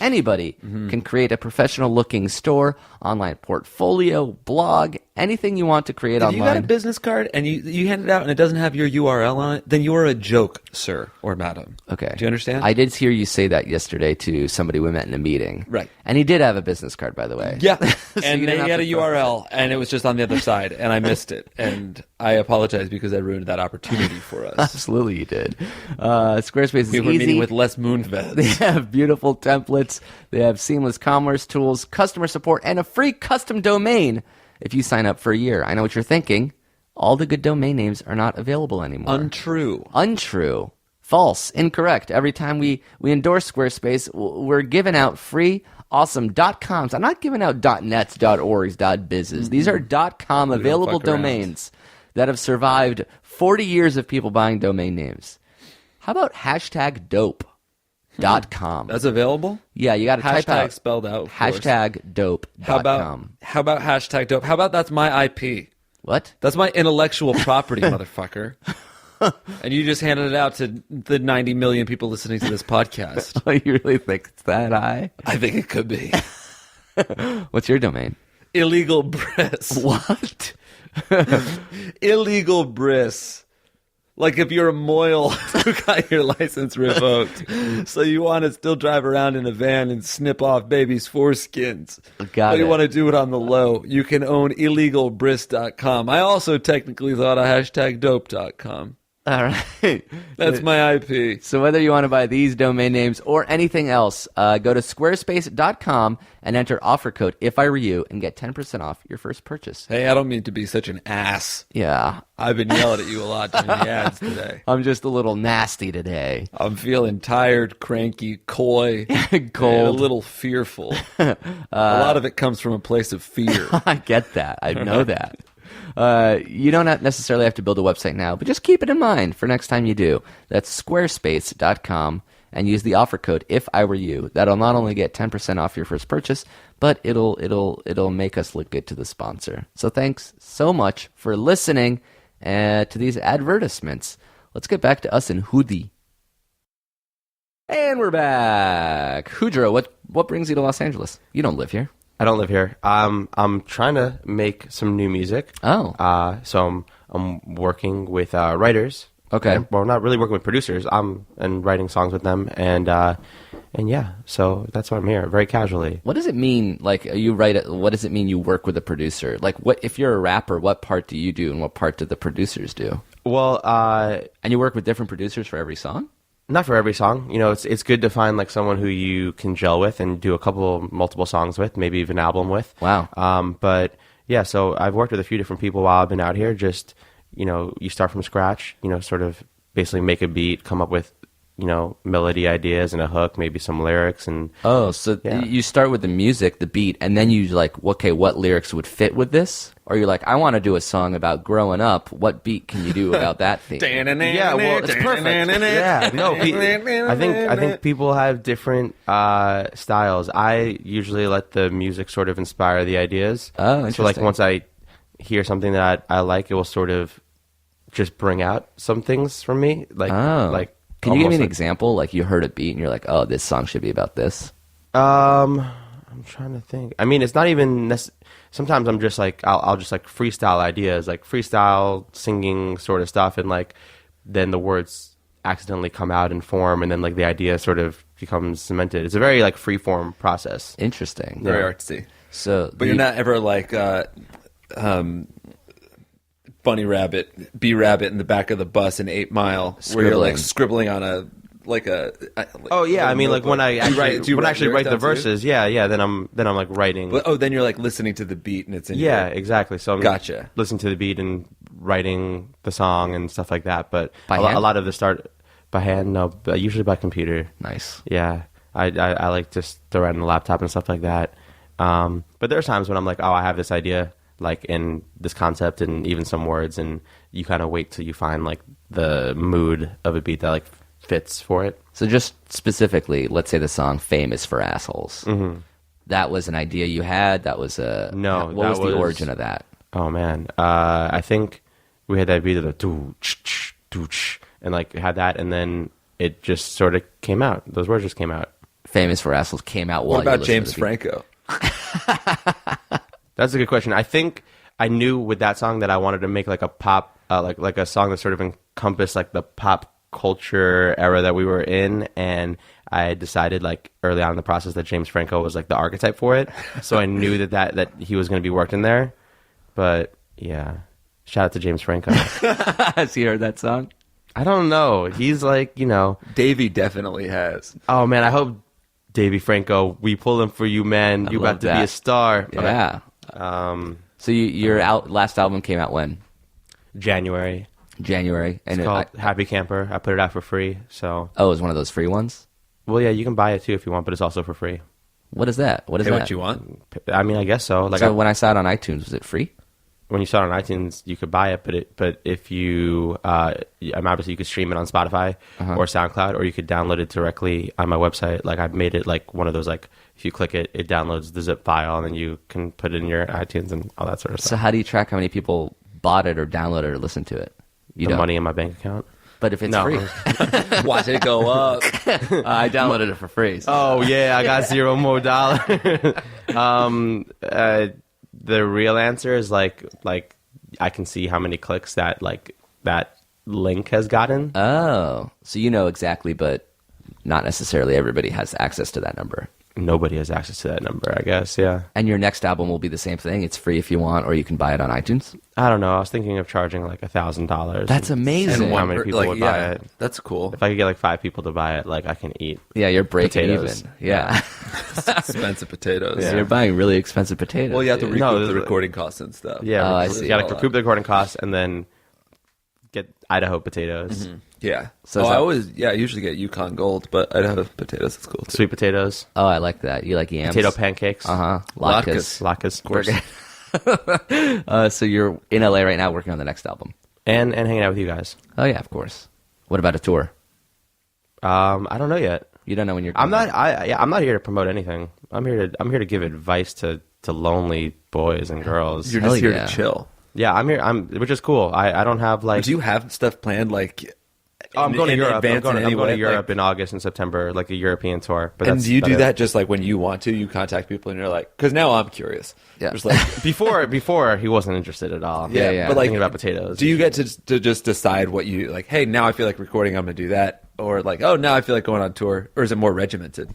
S2: anybody, can create a professional-looking store, online portfolio, blog, anything you want to create
S3: If
S2: online.
S3: you got a business card and you hand it out and it doesn't have your URL on it, then you are a joke, sir or madam.
S2: Okay.
S3: Do you understand?
S2: I did hear you say that yesterday to somebody we met in a meeting.
S3: Right.
S2: And he did have a business card, by the way.
S3: Yeah.
S2: So
S3: And
S2: you
S3: they
S2: didn't have
S3: had a
S2: to process
S3: URL and it was just on the other side and I missed it. And I apologize because I ruined that opportunity for us.
S2: Absolutely, you did. Squarespace is
S3: We were
S2: easy.
S3: meeting with Les
S2: They
S3: Moonves.
S2: have beautiful templates. They have seamless commerce tools, customer support, and a free custom domain if you sign up for a year. I know what you're thinking. All the good domain names are not available anymore. Untrue. False. Incorrect. Every time we endorse Squarespace, we're giving out free, awesome .coms. I'm not giving out .nets, .orgs, .bizes. These are .com available
S3: fuck around.
S2: domains that have survived 40 years of people buying domain names. How about hashtag dope? .com.
S3: That's available?
S2: Yeah, you got to type
S3: Hashtag
S2: out
S3: spelled out. of course.
S2: hashtag dope.
S3: How about hashtag dope? How about that's my IP?
S2: What?
S3: That's my intellectual property, motherfucker. And you just handed it out to the 90 million people listening to this podcast.
S2: You really think it's that high?
S3: I think it could be.
S2: What's your domain?
S3: Illegal bris.
S2: What?
S3: Illegal bris. Like if you're a mohel who got your license revoked, so you want to still drive around in a van and snip off babies' foreskins.
S2: Got
S3: but you
S2: it.
S3: want to do it on the low. You can own illegalbris.com. I also technically thought of hashtag dope.com.
S2: All right.
S3: That's my IP.
S2: So whether you want to buy these domain names or anything else, go to squarespace.com and enter offer code if I were you and get 10% off your first purchase.
S3: Hey, I don't mean to be such an ass.
S2: Yeah.
S3: I've been yelling at you a lot during the ads today.
S2: I'm just a little nasty today.
S3: I'm feeling tired, cranky, coy,
S2: Cold.
S3: and a little fearful. A lot of it comes from a place of fear.
S2: I get that. I know that. You don't necessarily have to build a website now, but just keep it in mind for next time you do. That's squarespace.com, and use the offer code if I were you. That'll not only get 10% off your first purchase, but it'll make us look good to the sponsor. So thanks so much for listening to these advertisements. Let's get back to us in Hoodie. And we're back. Hoodro, what brings you to Los Angeles? You don't live here.
S4: I don't live here. I'm trying to make some new music.
S2: Oh.
S4: So I'm working with writers.
S2: Okay.
S4: Well, not really working with producers. And writing songs with them, and yeah. So that's why I'm here, very casually.
S2: What does it mean? Like, what does it mean you work with a producer? Like, what if you're a rapper? What part do you do, and what part do the producers do?
S4: Well,
S2: and you work with different producers for every song?
S4: Not for every song. You know, it's good to find like someone who you can gel with and do multiple songs with, maybe even an album with.
S2: Wow.
S4: But yeah, so I've worked with a few different people while I've been out here. Just, you know, you start from scratch, you know, sort of basically make a beat, come up with, you know, melody ideas and a hook, maybe some lyrics. And
S2: you start with the music, the beat, and then you like, okay, what lyrics would fit with this? Or you're like, I want to do a song about growing up. What beat can you do about that theme?
S4: Yeah, well, it's perfect. Yeah, no, I think people have different styles. I usually let the music sort of inspire the ideas.
S2: Oh, interesting.
S4: So like once I hear something that I like, it will sort of just bring out some things from me. Like,
S2: can you give me an example? Like you heard a beat and you're like, oh, this song should be about this.
S4: I'm trying to think. I mean, it's not even sometimes I'm just like, I'll just like freestyle ideas, like freestyle singing sort of stuff. And like, then the words accidentally come out in form and then like the idea sort of becomes cemented. It's a very like free form process.
S2: Interesting.
S3: Very artsy.
S2: So,
S3: but you're not ever like, Bunny Rabbit, B Rabbit in the back of the bus in 8 Mile, where you're like scribbling on a.
S4: Oh yeah, I mean, like when I actually write the verses,
S3: too?
S4: yeah. Then I'm like writing.
S3: But, then you're like listening to the beat and it's in
S4: exactly. So I'm
S3: gotcha.
S4: listening to the beat and writing the song and stuff like that. But
S2: by
S4: a lot of the start by hand, no, but usually by computer.
S2: Nice.
S4: Yeah, I like just throw it on the laptop and stuff like that. But there are times when I'm like, oh, I have this idea, like in this concept and even some words, and you kind of wait till you find like the mood of a beat that like fits for it.
S2: So just specifically, let's say the song "Famous for Assholes." Mm-hmm. That was an idea you had. That was a
S4: no.
S2: What was the origin of that?
S4: Oh man, I think we had that beat of the doo-ch, and like had that, and then it just sort of came out. Those words just came out.
S2: "Famous for Assholes" came out.
S3: What about James Franco?
S4: That's a good question. I think I knew with that song that I wanted to make like a pop, like a song that sort of encompassed like the pop culture era that we were in, and I decided like early on in the process that James Franco was like the archetype for it. So I knew that he was going to be worked in there. But yeah, shout out to James Franco.
S2: Has he heard that song?
S4: I don't know. He's like, you know,
S3: Davey definitely has.
S4: Oh man, I hope Davey Franco, we pull him for you, man. You about to be a star.
S2: Yeah. So your last album came out when?
S4: January,
S2: and
S4: it's called Happy Camper. I put it out for free. So
S2: it was one of those free ones.
S4: Well, yeah, you can buy it too if you want, but it's also for free.
S2: What is that? What is that?
S3: What you want?
S4: I mean, I guess so. Like,
S2: so when I saw it on iTunes, was it free?
S4: When you saw it on iTunes, you could buy it, but if you, obviously you could stream it on Spotify or SoundCloud, or you could download it directly on my website. Like I've made it like one of those, like if you click it, it downloads the zip file, and then you can put it in your iTunes and all that sort of stuff.
S2: So how do you track how many people bought it or downloaded it or listened to it?
S4: The money in my bank account.
S2: But if it's free,
S3: watch it go up.
S2: I downloaded it for free. So.
S4: Oh yeah, I got $0 more. The real answer is like I can see how many clicks that link has gotten.
S2: Oh, so you know exactly, but not necessarily everybody has access to that number.
S4: Nobody has access to that number, I guess, yeah.
S2: And your next album will be the same thing? It's free if you want, or you can buy it on iTunes?
S4: I don't know. I was thinking of charging like $1,000.
S2: That's amazing.
S4: And how many people would buy it?
S3: That's cool.
S4: If I could get like 5 people to buy it, like I can eat.
S2: Yeah, you're breaking
S4: potatoes.
S2: Even. Yeah.
S3: Expensive potatoes.
S2: Yeah. You're buying really expensive potatoes.
S3: Well, you have to recoup the recording costs and stuff.
S4: Yeah,
S2: I see.
S4: You got to recoup the recording costs and then get Idaho potatoes.
S3: Mm-hmm. Yeah.
S2: So
S3: I usually get Yukon Gold, but Idaho potatoes, it's cool too.
S4: Sweet potatoes.
S2: Oh, I like that. You like yams?
S4: Potato pancakes.
S2: Latkes.
S3: Of course.
S2: So you're in LA right now working on the next album.
S4: And hanging out with you guys.
S2: Oh yeah, of course. What about a tour?
S4: I don't know yet.
S2: You don't know when you're
S4: I'm
S2: going.
S4: I'm not here to promote anything. I'm here to give advice to lonely boys and girls.
S3: You're
S2: Hell
S3: just here
S2: yeah.
S3: to chill.
S4: Yeah, I'm here. Which is cool. I don't have like.
S3: Do you have stuff planned like?
S4: I'm going to Europe. I'm
S3: advance
S4: going
S3: in any
S4: to
S3: way?
S4: Europe
S3: Like,
S4: in August and September, like a European tour. But
S3: and
S4: that's
S3: do you do
S4: about
S3: that
S4: it.
S3: just like when you want to? You contact people and you're like, because now I'm curious.
S2: Yeah.
S3: Just like,
S4: Before he wasn't interested at all.
S2: Yeah.
S3: But like,
S4: Thinking about potatoes.
S3: do you get to just decide what you like? Hey, now I feel like recording. I'm going to do that. Or like, oh, now I feel like going on tour. Or is it more regimented?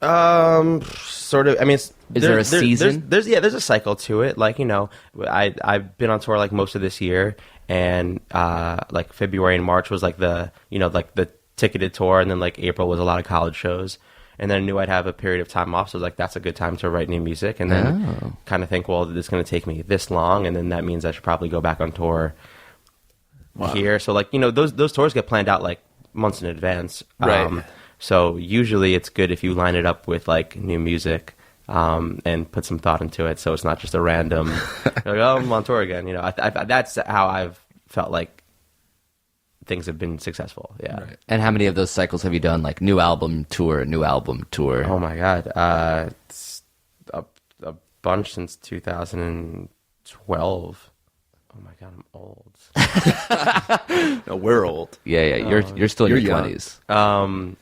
S4: Sort of. I mean,
S2: Is there a season?
S4: There's a cycle to it. Like, you know, I've been on tour like most of this year, and like February and March was like the ticketed tour, and then like April was a lot of college shows, and then I knew I'd have a period of time off, so like that's a good time to write new music, and then kind of think, well, this is going to take me this long, and then that means I should probably go back on tour here. So like, you know, those tours get planned out like months in advance,
S3: Right.
S4: So usually it's good if you line it up with like new music. And put some thought into it, so it's not just a random. Like, oh, I'm on tour again. You know, that's how I've felt like things have been successful. Yeah.
S3: Right.
S2: And how many of those cycles have you done? Like new album tour, new album tour.
S4: Oh my God, it's a bunch since 2012. Oh my God, I'm old.
S3: No, we're old.
S2: Yeah. You're still in
S3: you're
S2: your
S3: young.
S2: 20s.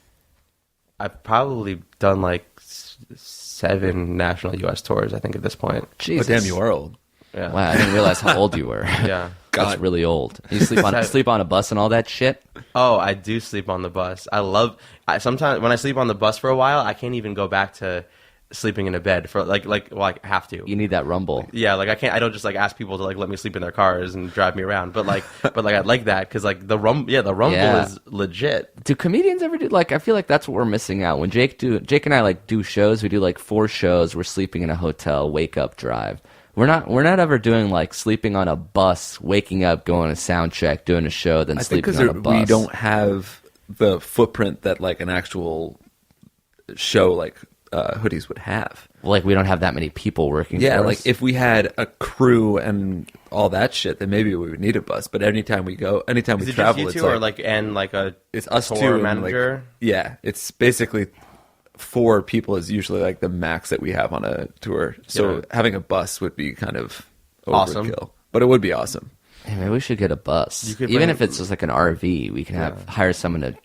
S4: I've probably done like 7 national U.S. tours, I think, at this point.
S3: Oh,
S2: Jesus.
S3: damn, you are old.
S4: Yeah.
S2: Wow, I didn't realize how old you were.
S4: Yeah.
S2: That's
S3: God.
S2: really old. You sleep on a bus and all that shit.
S4: Oh, I do sleep on the bus. Sometimes when I sleep on the bus for a while, I can't even go back to sleeping in a bed for like I have to.
S2: You need that rumble.
S4: Yeah, like I don't just like ask people to like let me sleep in their cars and drive me around, but I'd like that because like the rumble
S2: Yeah.
S4: is legit.
S2: Do comedians ever do like? I feel like that's what we're missing out. When Jake and I like do shows, we do like 4 shows. We're sleeping in a hotel, wake up, drive. We're not ever doing like sleeping on a bus, waking up, going to sound check, doing a show, then
S3: I think
S2: sleeping
S3: because
S2: on a bus.
S3: we don't have the footprint that like an actual show like hoodies would have.
S2: Like we don't have that many people working.
S3: Yeah,
S2: for
S3: like
S2: us.
S3: if we had a crew and all that shit, then maybe we would need a bus. But anytime we
S4: Is it
S3: travel,
S4: just you
S3: it's
S4: two
S3: like,
S4: or like and like a
S3: it's us
S4: tour
S3: two and,
S4: manager?
S3: like, yeah, it's basically 4 people is usually like the max that we have on a tour. So
S4: Yeah.
S3: having a bus would be kind of
S4: Awesome.
S3: overkill. But it would be awesome.
S2: Hey, maybe we should get a bus.
S4: You could
S2: Even
S4: bring-
S2: if it's just like an RV, we can hire someone to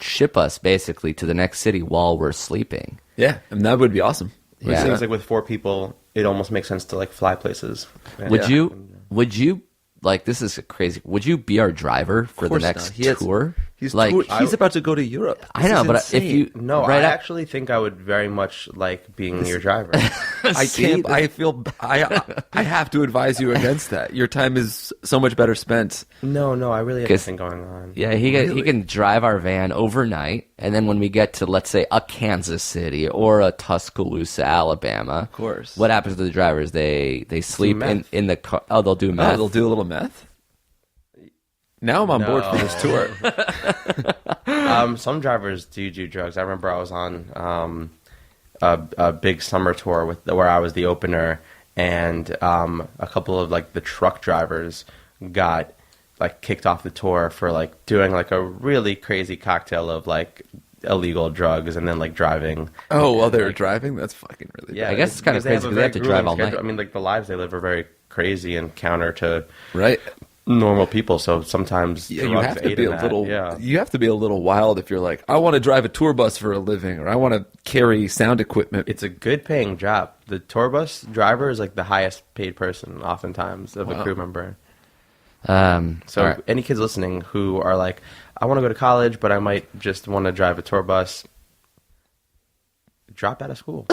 S2: ship us basically to the next city while we're sleeping.
S3: Yeah, and that would be awesome.
S4: It
S2: Yeah.
S4: seems like with 4 people, it almost makes sense to like fly places.
S2: Would you like this is crazy? Would you be our driver for the
S3: course
S2: next
S3: not. He has-
S2: tour?
S3: He's
S2: like
S3: he's about to go to Europe.
S2: I
S3: This
S2: know,
S3: is
S2: but
S3: insane.
S2: if you
S4: No,
S2: right
S4: I
S2: up-
S4: actually think I would very much like being your driver.
S3: I
S2: See,
S3: can't. I feel. I have to advise you against that. Your time is so much better spent.
S4: No, I really have
S2: 'Cause-
S4: nothing going on.
S2: Yeah, he can drive our van overnight, and then when we get to, let's say, a Kansas City or a Tuscaloosa, Alabama, of
S3: course.
S2: what happens to the drivers? They sleep
S4: meth.
S2: in the car. Oh, they'll do meth.
S3: Oh, they'll do a little meth. Now I'm on board for this tour.
S4: Some drivers do drugs. I remember I was on a big summer tour where I was the opener, and a couple of like the truck drivers got like kicked off the tour for like doing like a really crazy cocktail of like illegal drugs and then like driving.
S3: Oh, while they were
S4: Like,
S3: driving, that's fucking really.
S4: Yeah,
S2: I guess it's kinda
S4: because
S2: crazy
S4: a
S2: 'cause they have
S4: very
S2: to drive
S4: grueling
S2: all night.
S4: schedule. I mean, like the lives they live are very crazy and counter to
S3: bad. Right.
S4: normal people. So sometimes
S3: Yeah, you
S4: drugs
S3: have to
S4: aid
S3: be
S4: in
S3: a
S4: that.
S3: little.
S4: Yeah.
S3: You have to be a little wild if you're like, I want to drive a tour bus for a living, or I want to carry sound equipment.
S4: It's a good paying job. The tour bus driver is like the highest paid person oftentimes of a crew member. So
S2: all right.
S4: any kids listening who are like, I want to go to college, but I might just want to drive a tour bus, drop out of school.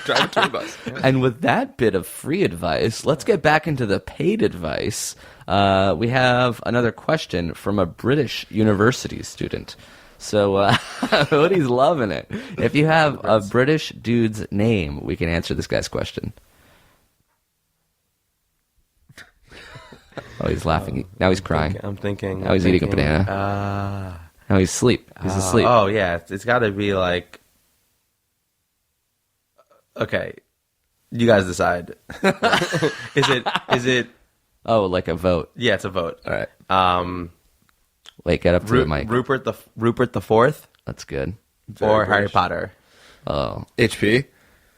S3: drive a tour bus.
S2: And with that bit of free advice, let's get back into the paid advice. We have another question from a British university student. So Hoodie's loving it. If you have a British dude's name, we can answer this guy's question. Oh, he's laughing. Now he's crying.
S4: I'm thinking.
S2: Now he's eating a banana. Now he's asleep. He's asleep.
S4: Oh yeah, it's got to be like. Okay, You guys decide. Is it?
S2: Oh, like a vote.
S4: Yeah, it's a vote.
S3: All right.
S2: Wait, get up to the mic.
S4: Rupert the Fourth
S2: That's good.
S4: or Harry
S3: British.
S4: Potter.
S2: Oh,
S3: HP.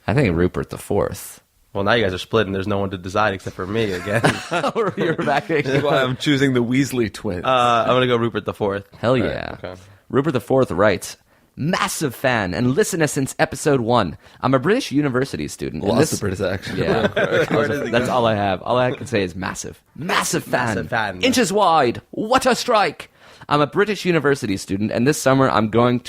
S2: I think Rupert the Fourth.
S4: Well, now you guys are split, and there's no one to decide except for me again.
S2: You're back.
S3: That's why I'm choosing the Weasley twins.
S4: I'm gonna go Rupert the Fourth.
S2: Hell yeah.
S4: okay.
S2: Rupert the Fourth writes, massive fan and listener since episode 1. I'm a British university student. and
S3: Lost
S2: this-
S3: the British accent.
S2: Yeah,
S4: Where does it
S2: that's
S4: go?
S2: all I have. All I can say is massive. Massive fan.
S4: Massive fan.
S2: Inches wide. What a strike. I'm a British university student, and this summer I'm coming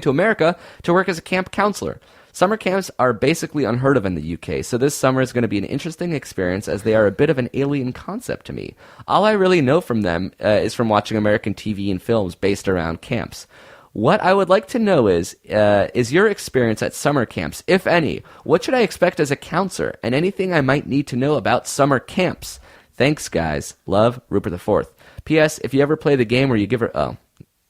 S2: to America to work as a camp counselor. Summer camps are basically unheard of in the UK, so this summer is going to be an interesting experience as they are a bit of an alien concept to me. All I really know from them is from watching American TV and films based around camps. What I would like to know is your experience at summer camps, if any? What should I expect as a counselor, and anything I might need to know about summer camps? Thanks, guys. Love, Rupert the Fourth. P.S. If you ever play the game where you give her... Oh,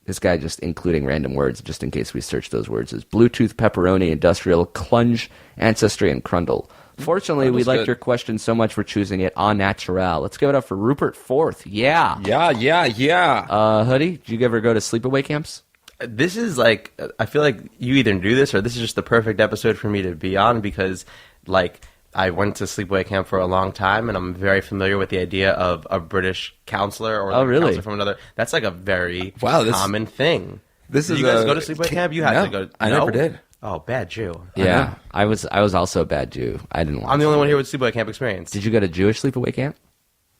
S2: this guy just including random words, just in case we search those words, is Bluetooth, pepperoni, industrial, clunge, ancestry, and crundle. Fortunately, we liked
S3: good.
S2: your question so much we're choosing it en natural. Let's give it up for Rupert Fourth. Yeah.
S3: Yeah.
S2: Hoodie, did you ever go to sleepaway camps?
S4: This is like, I feel like you either do this or this is just the perfect episode for me to be on because, like, I went to sleepaway camp for a long time, and I'm very familiar with the idea of a British counselor or like a
S2: really?
S4: counselor from another. That's like a very
S3: Wow,
S4: common thing.
S3: This
S4: Did
S3: is
S4: you guys
S3: a-
S4: go to sleepaway camp? You had
S3: No,
S4: to go.
S3: I never did.
S4: Oh, bad Jew.
S2: Yeah, I was also a bad Jew. I didn't want
S4: I'm the
S2: to.
S4: only one here with sleepaway camp experience.
S2: Did you go to Jewish sleepaway camp?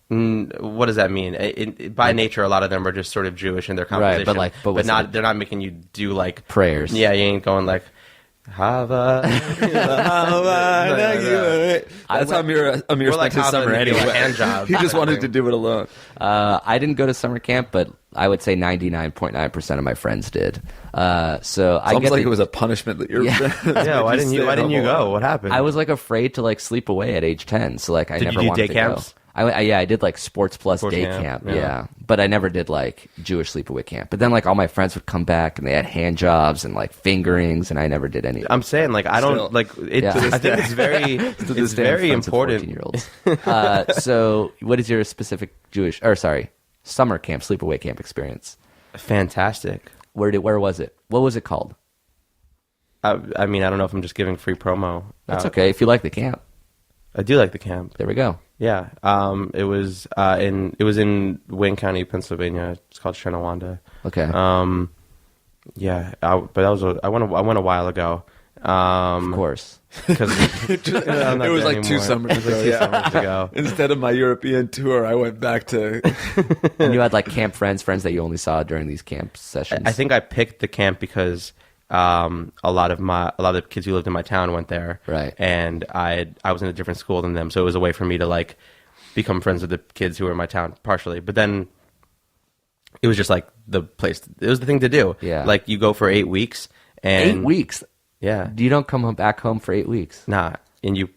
S4: What does that mean? By nature, a lot of them are just sort of Jewish in their composition,
S2: but was
S4: not.
S2: it-
S4: They're not making you do like
S2: Prayers.
S4: Yeah, you ain't going like Hava.
S3: That's how Amir
S4: We're like
S3: spent his summer
S4: Hoffman doing
S3: anyway.
S4: a hand job.
S3: He just wanted to do it alone.
S2: I didn't go to summer camp, but I would say 99.9% of my friends did. So
S3: It's
S2: I
S3: almost
S2: get
S3: like
S2: the-
S3: it was a punishment that you're.
S2: Yeah.
S4: Yeah, why didn't you go? What happened?
S2: I was like afraid to like sleep away at age 10, so like I
S4: Did you
S2: never
S4: do
S2: wanted
S4: day
S2: to
S4: camps?
S2: go. I did like Sports Plus
S4: Sports
S2: day
S4: camp,
S2: camp,
S4: yeah.
S2: yeah. But I never did like Jewish sleepaway camp. But then like all my friends would come back and they had hand jobs and like fingerings, and I never did any.
S4: I'm saying like I don't
S3: Still.
S4: like it.
S2: Yeah.
S4: I think it's very it's very important.
S2: 14-year-olds. So what is your specific summer camp, sleepaway camp experience?
S4: Fantastic.
S2: Where was it? What was it called?
S4: I mean, I don't know if I'm just giving free promo.
S2: That's okay if you like the camp.
S4: I do like the camp.
S2: There we go.
S4: Yeah. It was in Wayne County, Pennsylvania. It's called Shenawanda.
S2: Okay.
S4: Yeah. But that was I went a while ago.
S2: Of course.
S4: Because
S3: It was like 2 summers ago. Yeah.
S4: summers ago.
S3: Instead of my European tour, I went back to.
S2: And you had like camp friends that you only saw during these camp sessions.
S4: I think I picked the camp because a lot of the kids who lived in my town went there,
S2: Right.
S4: And I was in a different school than them, so it was a way for me to like become friends with the kids who were in my town, partially. But then it was just like the place. It was the thing to do.
S2: Yeah.
S4: Like you go for 8 weeks, and
S2: 8 weeks.
S4: Yeah,
S2: You don't come back home for 8 weeks.
S4: nah, and you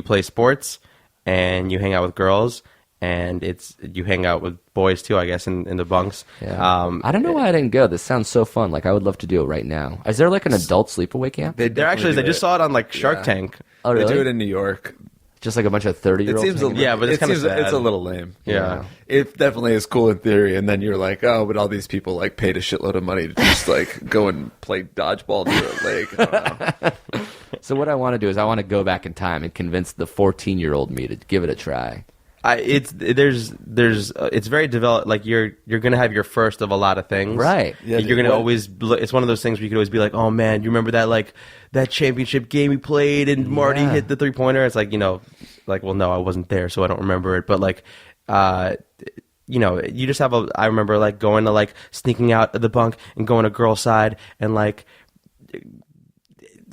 S4: play sports, and you hang out with girls. And you hang out with boys too, I guess, in the bunks.
S2: Yeah. I don't know why I didn't go. This sounds so fun. Like I would love to do it right now. Is there like an adult sleepaway camp?
S4: There actually is. I just saw it on like Shark Tank.
S2: Oh, really?
S3: They do it in New York.
S2: Just like a bunch of 30-year-olds.
S3: It seems a,
S4: Yeah, but it's
S3: it
S4: kinda
S3: seems
S4: sad.
S3: it's a little lame.
S4: Yeah.
S3: It definitely is cool in theory, and then you're like, oh, but all these people like paid a shitload of money to just like go and play dodgeball near a lake. I don't know.
S2: So what I want to do is I want to go back in time and convince the 14-year-old me to give it a try.
S4: It's very developed. Like you're gonna have your first of a lot of things,
S2: Right.
S3: Yeah,
S4: You're gonna
S3: what-
S4: always. It's one of those things where you could always be like, "Oh man, you remember that championship game we played and Marty
S2: Yeah.
S4: hit the 3-pointer?" It's like well, no, I wasn't there, so I don't remember it. But like, you just have I remember like going to like sneaking out of the bunk and going to girl side and like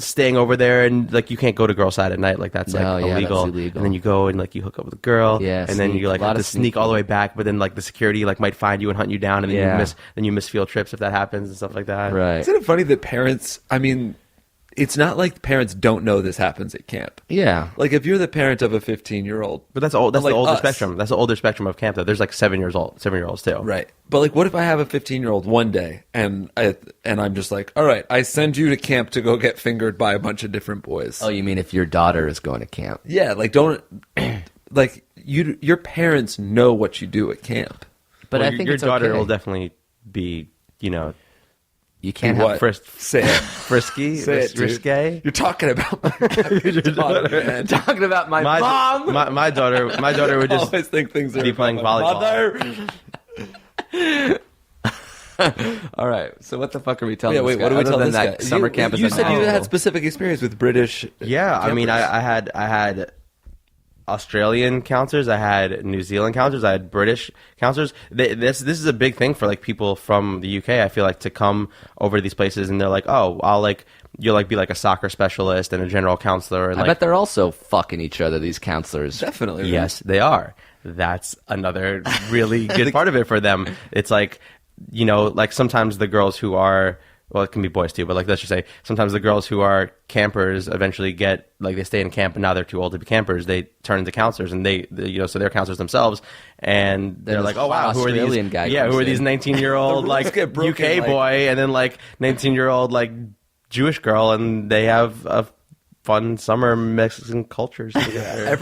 S4: staying over there, and like you can't go to girl side at night, like that's
S2: No,
S4: like
S2: yeah, that's
S4: illegal.
S2: illegal.
S4: And then you go and like you hook up with a girl,
S2: Yeah,
S4: and then
S2: sneak.
S4: you like
S2: A lot
S4: have to
S2: of
S4: sneak all the way
S2: sneaking.
S4: back, but then like the security like might find you and hunt you down, and then
S2: Yeah.
S4: you miss field trips if that happens and stuff like that.
S2: Right.
S3: Isn't it funny that parents? I mean, it's not like parents don't know this happens at camp.
S2: Yeah.
S3: Like if you're the parent of a 15-year-old,
S4: But that's old. That's
S3: like
S4: the older
S3: us.
S4: spectrum. That's the older spectrum of camp. Though there's like 7-year-olds too.
S3: right? But like, what if I have a 15-year-old one day and I'm just like, all right, I send you to camp to go get fingered by a bunch of different boys.
S2: Oh, you mean if your daughter is going to camp?
S3: Yeah, like don't like your parents know what you do at camp.
S2: But
S4: Well,
S2: I think
S4: your
S2: it's
S4: daughter
S2: okay.
S4: will definitely be,
S2: You can't
S3: What?
S2: have
S3: Say it.
S4: frisky,
S3: Say it, dude.
S4: risque.
S3: You're talking about my daughter, man.
S2: talking about my mom.
S4: My daughter would
S3: I
S4: just
S3: always think things are
S4: be
S3: about
S4: playing
S3: my
S4: volleyball.
S3: mother.
S2: All right. So what the fuck are we telling?
S3: Yeah,
S2: this
S3: wait.
S2: guy?
S3: What do we
S2: Other
S3: tell
S2: than
S3: this
S2: that
S3: guy?
S2: summer camp is
S3: You said you
S2: unethical.
S3: had specific experience with British.
S4: Yeah, I mean,
S3: campers.
S4: I had Australian counselors, I had New Zealand counselors, I had British counselors. This is a big thing for like people from the UK. I feel like to come over to these places and they're like, oh, you'll like be like a soccer specialist and a general counselor. And
S2: I
S4: like,
S2: bet they're also fucking each other. These counselors.
S3: Definitely. right?
S4: yes, they are. That's another really good part of it for them. It's like, like sometimes the girls who are, well, it can be boys too, but like let's just say sometimes the girls who are campers eventually get like they stay in camp and now they're too old to be campers. They turn into counselors and they so they're counselors themselves and they're
S2: Then
S4: like,
S2: this
S4: oh wow, who are these?
S2: Australian guy
S4: Yeah,
S2: comes
S4: who are these
S2: in.
S4: 19-year-old
S3: The rules
S4: like
S3: get broken,
S4: UK
S3: like-
S4: boy and then like 19-year-old like Jewish girl and they have a fun summer Mexican cultures together.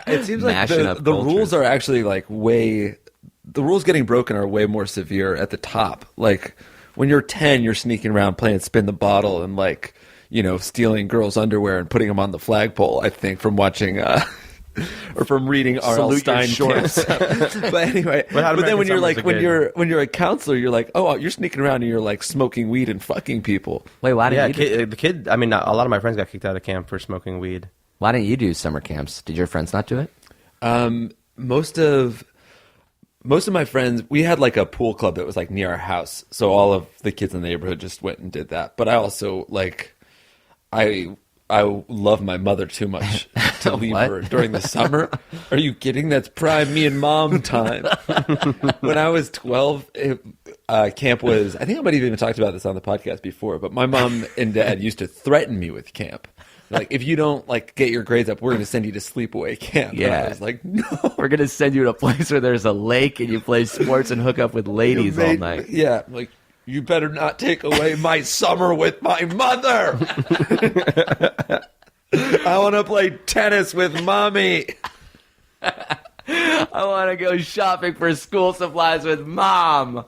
S3: It seems like
S2: Mashing up
S3: the
S2: cultures.
S3: rules are actually like the rules getting broken are way more severe at the top. Like when you're 10, you're sneaking around playing spin the bottle and like, stealing girls' underwear and putting them on the flagpole, I think, from watching or from reading R.L.
S2: Salute your
S3: Stein
S2: shorts.
S3: camps. But anyway,
S4: But How to
S3: but then
S4: American
S3: when you're
S4: Summer's
S3: like
S4: a good-
S3: when you're a counselor, you're like, oh, you're sneaking around and you're like smoking weed and fucking people.
S2: Wait, why didn't
S4: Yeah,
S2: you?
S4: the kid. I mean, a lot of my friends got kicked out of camp for smoking weed.
S2: Why didn't you do summer camps? Did your friends not do it?
S3: Most of my friends, we had like a pool club that was like near our house, so all of the kids in the neighborhood just went and did that. But I also I love my mother too much to leave
S2: What?
S3: her during the summer. Are you kidding? That's prime me and mom time. When I was 12, camp was, I think I might have even talked about this on the podcast before, but my mom and dad used to threaten me with camp. Like, if you don't like get your grades up, we're going to send you to sleepaway camp. And
S2: Yeah.
S3: I was like, no.
S2: We're gonna send you to a place where there's a lake and you play sports and hook up with ladies all night.
S3: Yeah, like, you better not take away my summer with my mother. I want to play tennis with mommy.
S2: I want to go shopping for school supplies with mom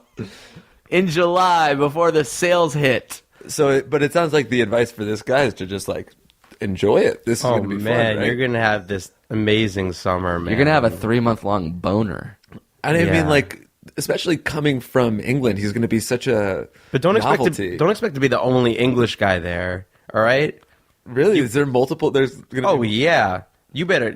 S2: in July before the sales hit.
S3: But it sounds like the advice for this guy is to just like enjoy it. This is
S4: Oh
S3: going to be
S4: man,
S3: fun, right?
S4: you're gonna have this amazing summer, man.
S2: You're gonna have a 3-month-long boner.
S3: I mean,
S4: Yeah.
S3: like, especially coming from England, he's going to be such a
S4: but don't
S3: novelty.
S4: expect to be the only English guy there. All right.
S3: Really? Is there multiple? There's going to
S4: Oh
S3: be
S4: yeah, you better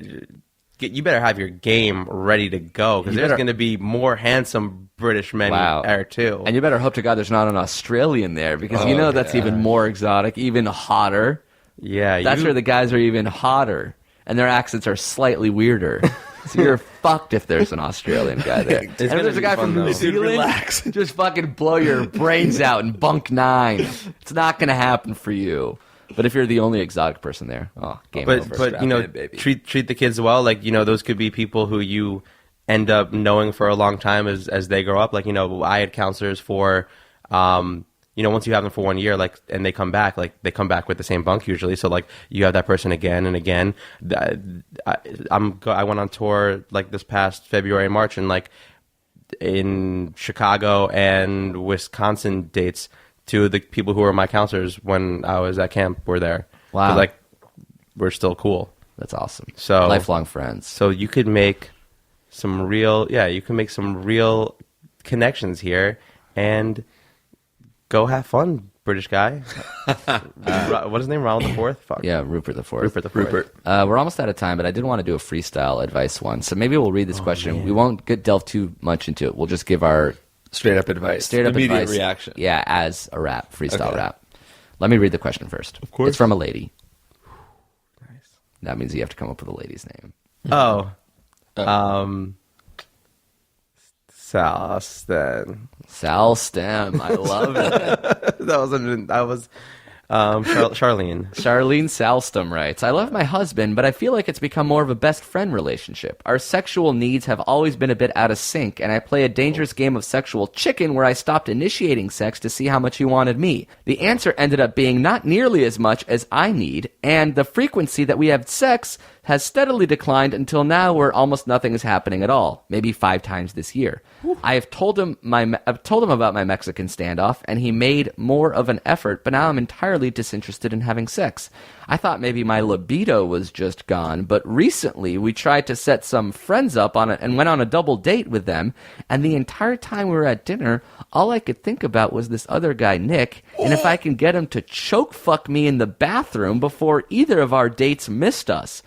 S4: have your game ready to go because
S2: You
S4: there's
S2: better-
S4: going to be more handsome British men
S2: Wow.
S4: there too.
S2: And you better hope to God there's not an Australian there because you know that's
S3: yeah.
S2: even more exotic, even hotter.
S4: yeah,
S2: That's where the guys are even hotter, and their accents are slightly weirder. So you're fucked if there's an Australian guy there. And if
S4: gonna
S2: there's a
S4: be
S2: guy
S4: fun,
S2: from New
S4: though.
S2: Zealand,
S3: Dude, relax.
S2: just fucking blow your brains out in bunk 9. It's not going to happen for you. But if you're the only exotic person there, game over.
S4: but
S3: Strap
S4: you know,
S3: in, baby.
S4: treat the kids well. Like those could be people who you end up knowing for a long time as they grow up. Like I had counselors for. Once you have them for 1 year, like, and they come back with the same bunk usually. So like, you have that person again and again. I went on tour like this past February and March, and like in Chicago and Wisconsin dates. 2 of the people who were my counselors when I was at camp were there.
S2: Wow.
S4: 'Cause, like, we're still cool.
S2: That's awesome.
S4: So-
S2: lifelong friends.
S4: So you could make some real connections here and go have fun, British guy. What's his name? Ronald IV? Fuck.
S2: Yeah, Rupert the Fourth.
S4: Rupert the Fourth.
S3: Rupert.
S2: We're almost out of time, but I did want to do a freestyle advice one. So maybe we'll read this question.
S4: man.
S2: We won't delve too much into it. We'll just give our
S3: straight up advice.
S2: straight up
S3: Immediate
S2: advice.
S3: reaction.
S2: Yeah, as a rap, freestyle
S3: Okay.
S2: rap. Let me read the question first. Of
S3: course.
S2: It's from a lady.
S4: Nice.
S2: That means you have to come up with a lady's name.
S4: Oh. Salston.
S2: Sal Stem. I love it.
S4: That was Charlene.
S2: Charlene Salstom writes, I love my husband, but I feel like it's become more of a best friend relationship. Our sexual needs have always been a bit out of sync, and I play a dangerous game of sexual chicken where I stopped initiating sex to see how much he wanted me. The answer ended up being not nearly as much as I need, and the frequency that we have sex has steadily declined until now where almost nothing is happening at all, maybe 5 times this year. I've told him about my Mexican standoff, and he made more of an effort, but now I'm entirely disinterested in having sex. I thought maybe my libido was just gone, but recently we tried to set some friends up on it and went on a double date with them, and the entire time we were at dinner, all I could think about was this other guy, Nick, and if I can get him to choke fuck me in the bathroom before either of our dates missed us.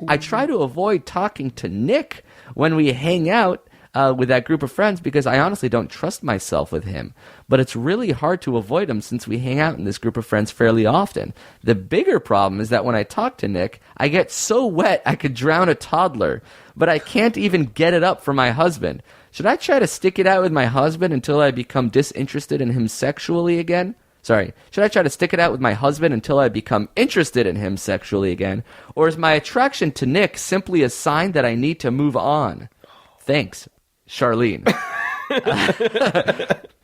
S2: I try to avoid talking to Nick when we hang out with that group of friends because I honestly don't trust myself with him. But it's really hard to avoid him since we hang out in this group of friends fairly often. The bigger problem is that when I talk to Nick, I get so wet I could drown a toddler, but I can't even get it up for my husband. Should I try to stick it out with my husband until I become disinterested in him sexually again? Should I try to stick it out with my husband until I become interested in him sexually again? Or is my attraction to Nick simply a sign that I need to move on? Thanks, Charlene.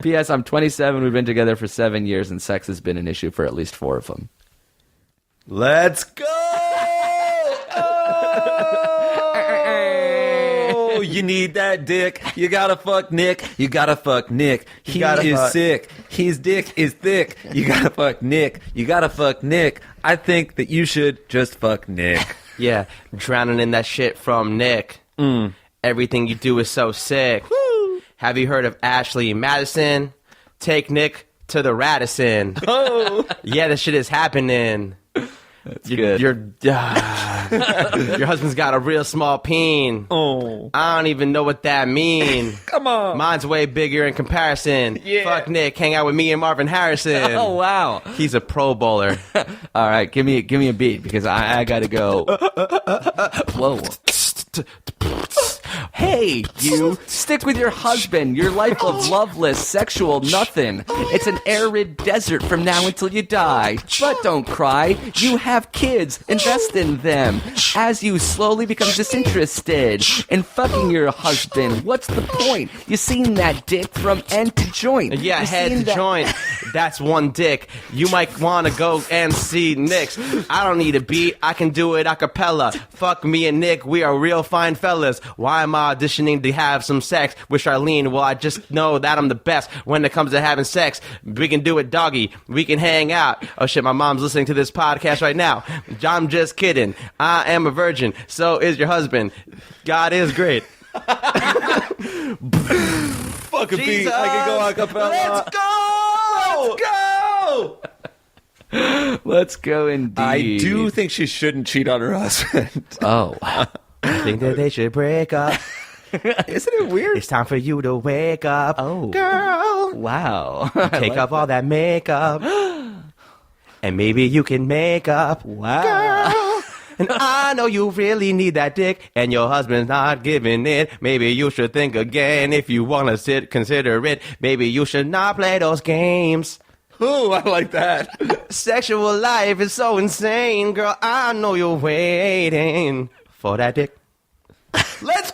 S2: P.S. I'm 27. We've been together for 7 years, and sex has been an issue for at least 4 of them.
S3: Let's go! Oh, you need that dick. You gotta fuck Nick. You gotta fuck Nick. He is sick. His dick is thick. You gotta fuck Nick. You gotta fuck Nick. I think that you should just fuck Nick.
S4: Yeah, drowning in that shit from Nick. Everything you do is so sick. Woo. Have you heard of Ashley Madison? Take Nick to the Radisson. Oh, yeah, this shit is happening.
S2: That's good.
S4: Your husband's got a real small peen.
S3: Oh,
S4: I don't even know what that mean.
S3: Come on.
S4: Mine's way bigger in comparison.
S3: Yeah.
S4: Fuck Nick, hang out with me and Marvin Harrison.
S2: Oh, wow.
S4: He's a Pro Bowler.
S2: All right, give me a beat because I got to go. Whoa. Hey, you, stick with your husband. Your life of loveless, sexual nothing. It's an arid desert from now until you die. But don't cry. You have kids. Invest in them. As you slowly become disinterested in fucking your husband, what's the point? You seen that dick from end to joint.
S4: Yeah,
S2: You
S4: head
S2: seen
S4: to
S2: that-
S4: joint. That's one dick. You might want to go and see Nick's. I don't need a beat. I can do it a cappella. Fuck me and Nick. We are real fine fellas. Why am I auditioning to have some sex with Charlene? Well, I just know that I'm the best when it comes to having sex. We can do it doggy. We can hang out. Oh shit, my mom's listening to this podcast right now. I'm just kidding. I am a virgin. So is your husband. God is great.
S3: fuck a beat.
S4: Jesus.
S3: I can go a cappella.
S4: Let's go!
S2: Let's go indeed.
S3: I do think she shouldn't cheat on her husband.
S2: Oh.
S4: I think that they should break up.
S3: Isn't it weird?
S4: It's time for you to wake up.
S2: Oh.
S4: Girl.
S2: Wow.
S4: Take off all that makeup. And maybe you can make up.
S2: Wow.
S4: Girl. And I know you really need that dick, and your husband's not giving it. Maybe you should think again if you want to consider it. Maybe you should not play those games.
S3: Ooh, I like that.
S4: Sexual life is so insane, girl. I know you're waiting for that dick. Let's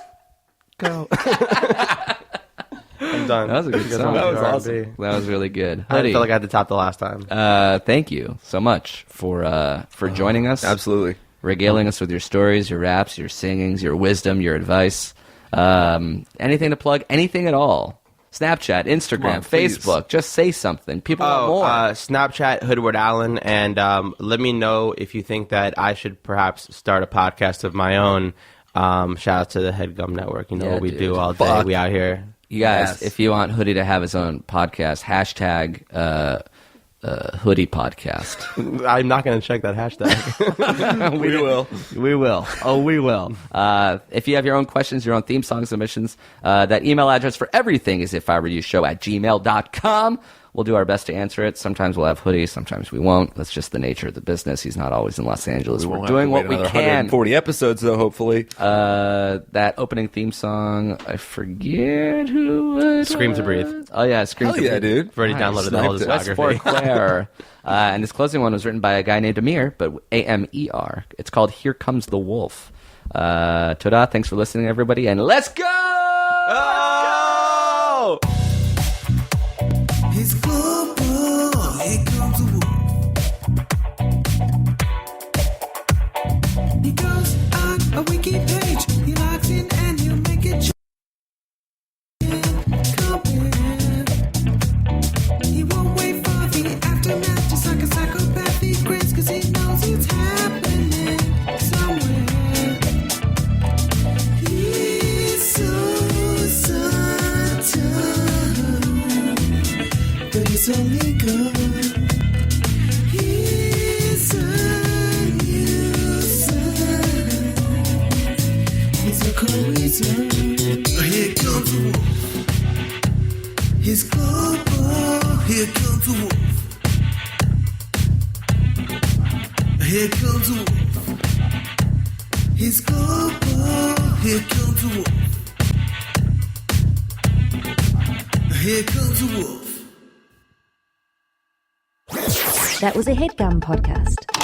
S4: go. I'm done.
S2: That was a good song.
S3: That was
S2: R&B.
S3: awesome.
S2: That was really good.
S4: I
S2: Hoodie,
S4: felt like I had to top the last time.
S2: thank you so much for joining us.
S3: Absolutely.
S2: Regaling us with your stories, your raps, your singings, your wisdom, your advice. Anything to plug, anything at all. Snapchat, Instagram,
S3: on, please.
S2: Facebook. Just say something. People want more.
S4: Snapchat, Hoodie Allen, and let me know if you think that I should perhaps start a podcast of my own. Shout out to the Headgum Network. You know
S2: Yeah,
S4: what we
S2: dude.
S4: do all day.
S3: Fuck.
S4: We out here.
S2: You guys,
S3: Yes.
S2: if you want Hoodie to have his own podcast, hashtag Hoodie Podcast.
S4: I'm not going to check that hashtag.
S3: We will.
S2: We will. Oh, we will. If you have your own questions, your own theme song submissions, that email address for everything is ifiwereyoushow@gmail.com. We'll do our best to answer it. Sometimes we'll have hoodies, sometimes we won't. That's just the nature of the business. He's not always in Los Angeles. We're doing what we can.
S3: 40 episodes, though, hopefully.
S2: That opening theme song, I forget who it
S4: Scream
S2: was.
S4: to Breathe.
S2: Oh, yeah, Scream
S3: Hell
S2: to
S3: yeah,
S2: Breathe.
S3: dude.
S4: I've already downloaded the whole
S3: Sniped it.
S2: West
S4: discography.
S2: Fort Claire. And his closing one was written by a guy named Amir, but Amer. It's called Here Comes the Wolf. Toda, thanks for listening, everybody, and let's go!
S4: Oh!
S5: He's global, here comes the wolf. He goes on a wiki page, he logs in and he'll make it come in. He won't wait for the aftermath, just like a psychopath he grins, cause he knows it's happening somewhere. He's so certain, but it's only good. He's unusual. He's a co-reason. Here comes the wolf. He's global. Here comes the wolf. Here comes the wolf. He's global. Here comes the wolf. Here comes the wolf.
S1: That was a HeadGum podcast.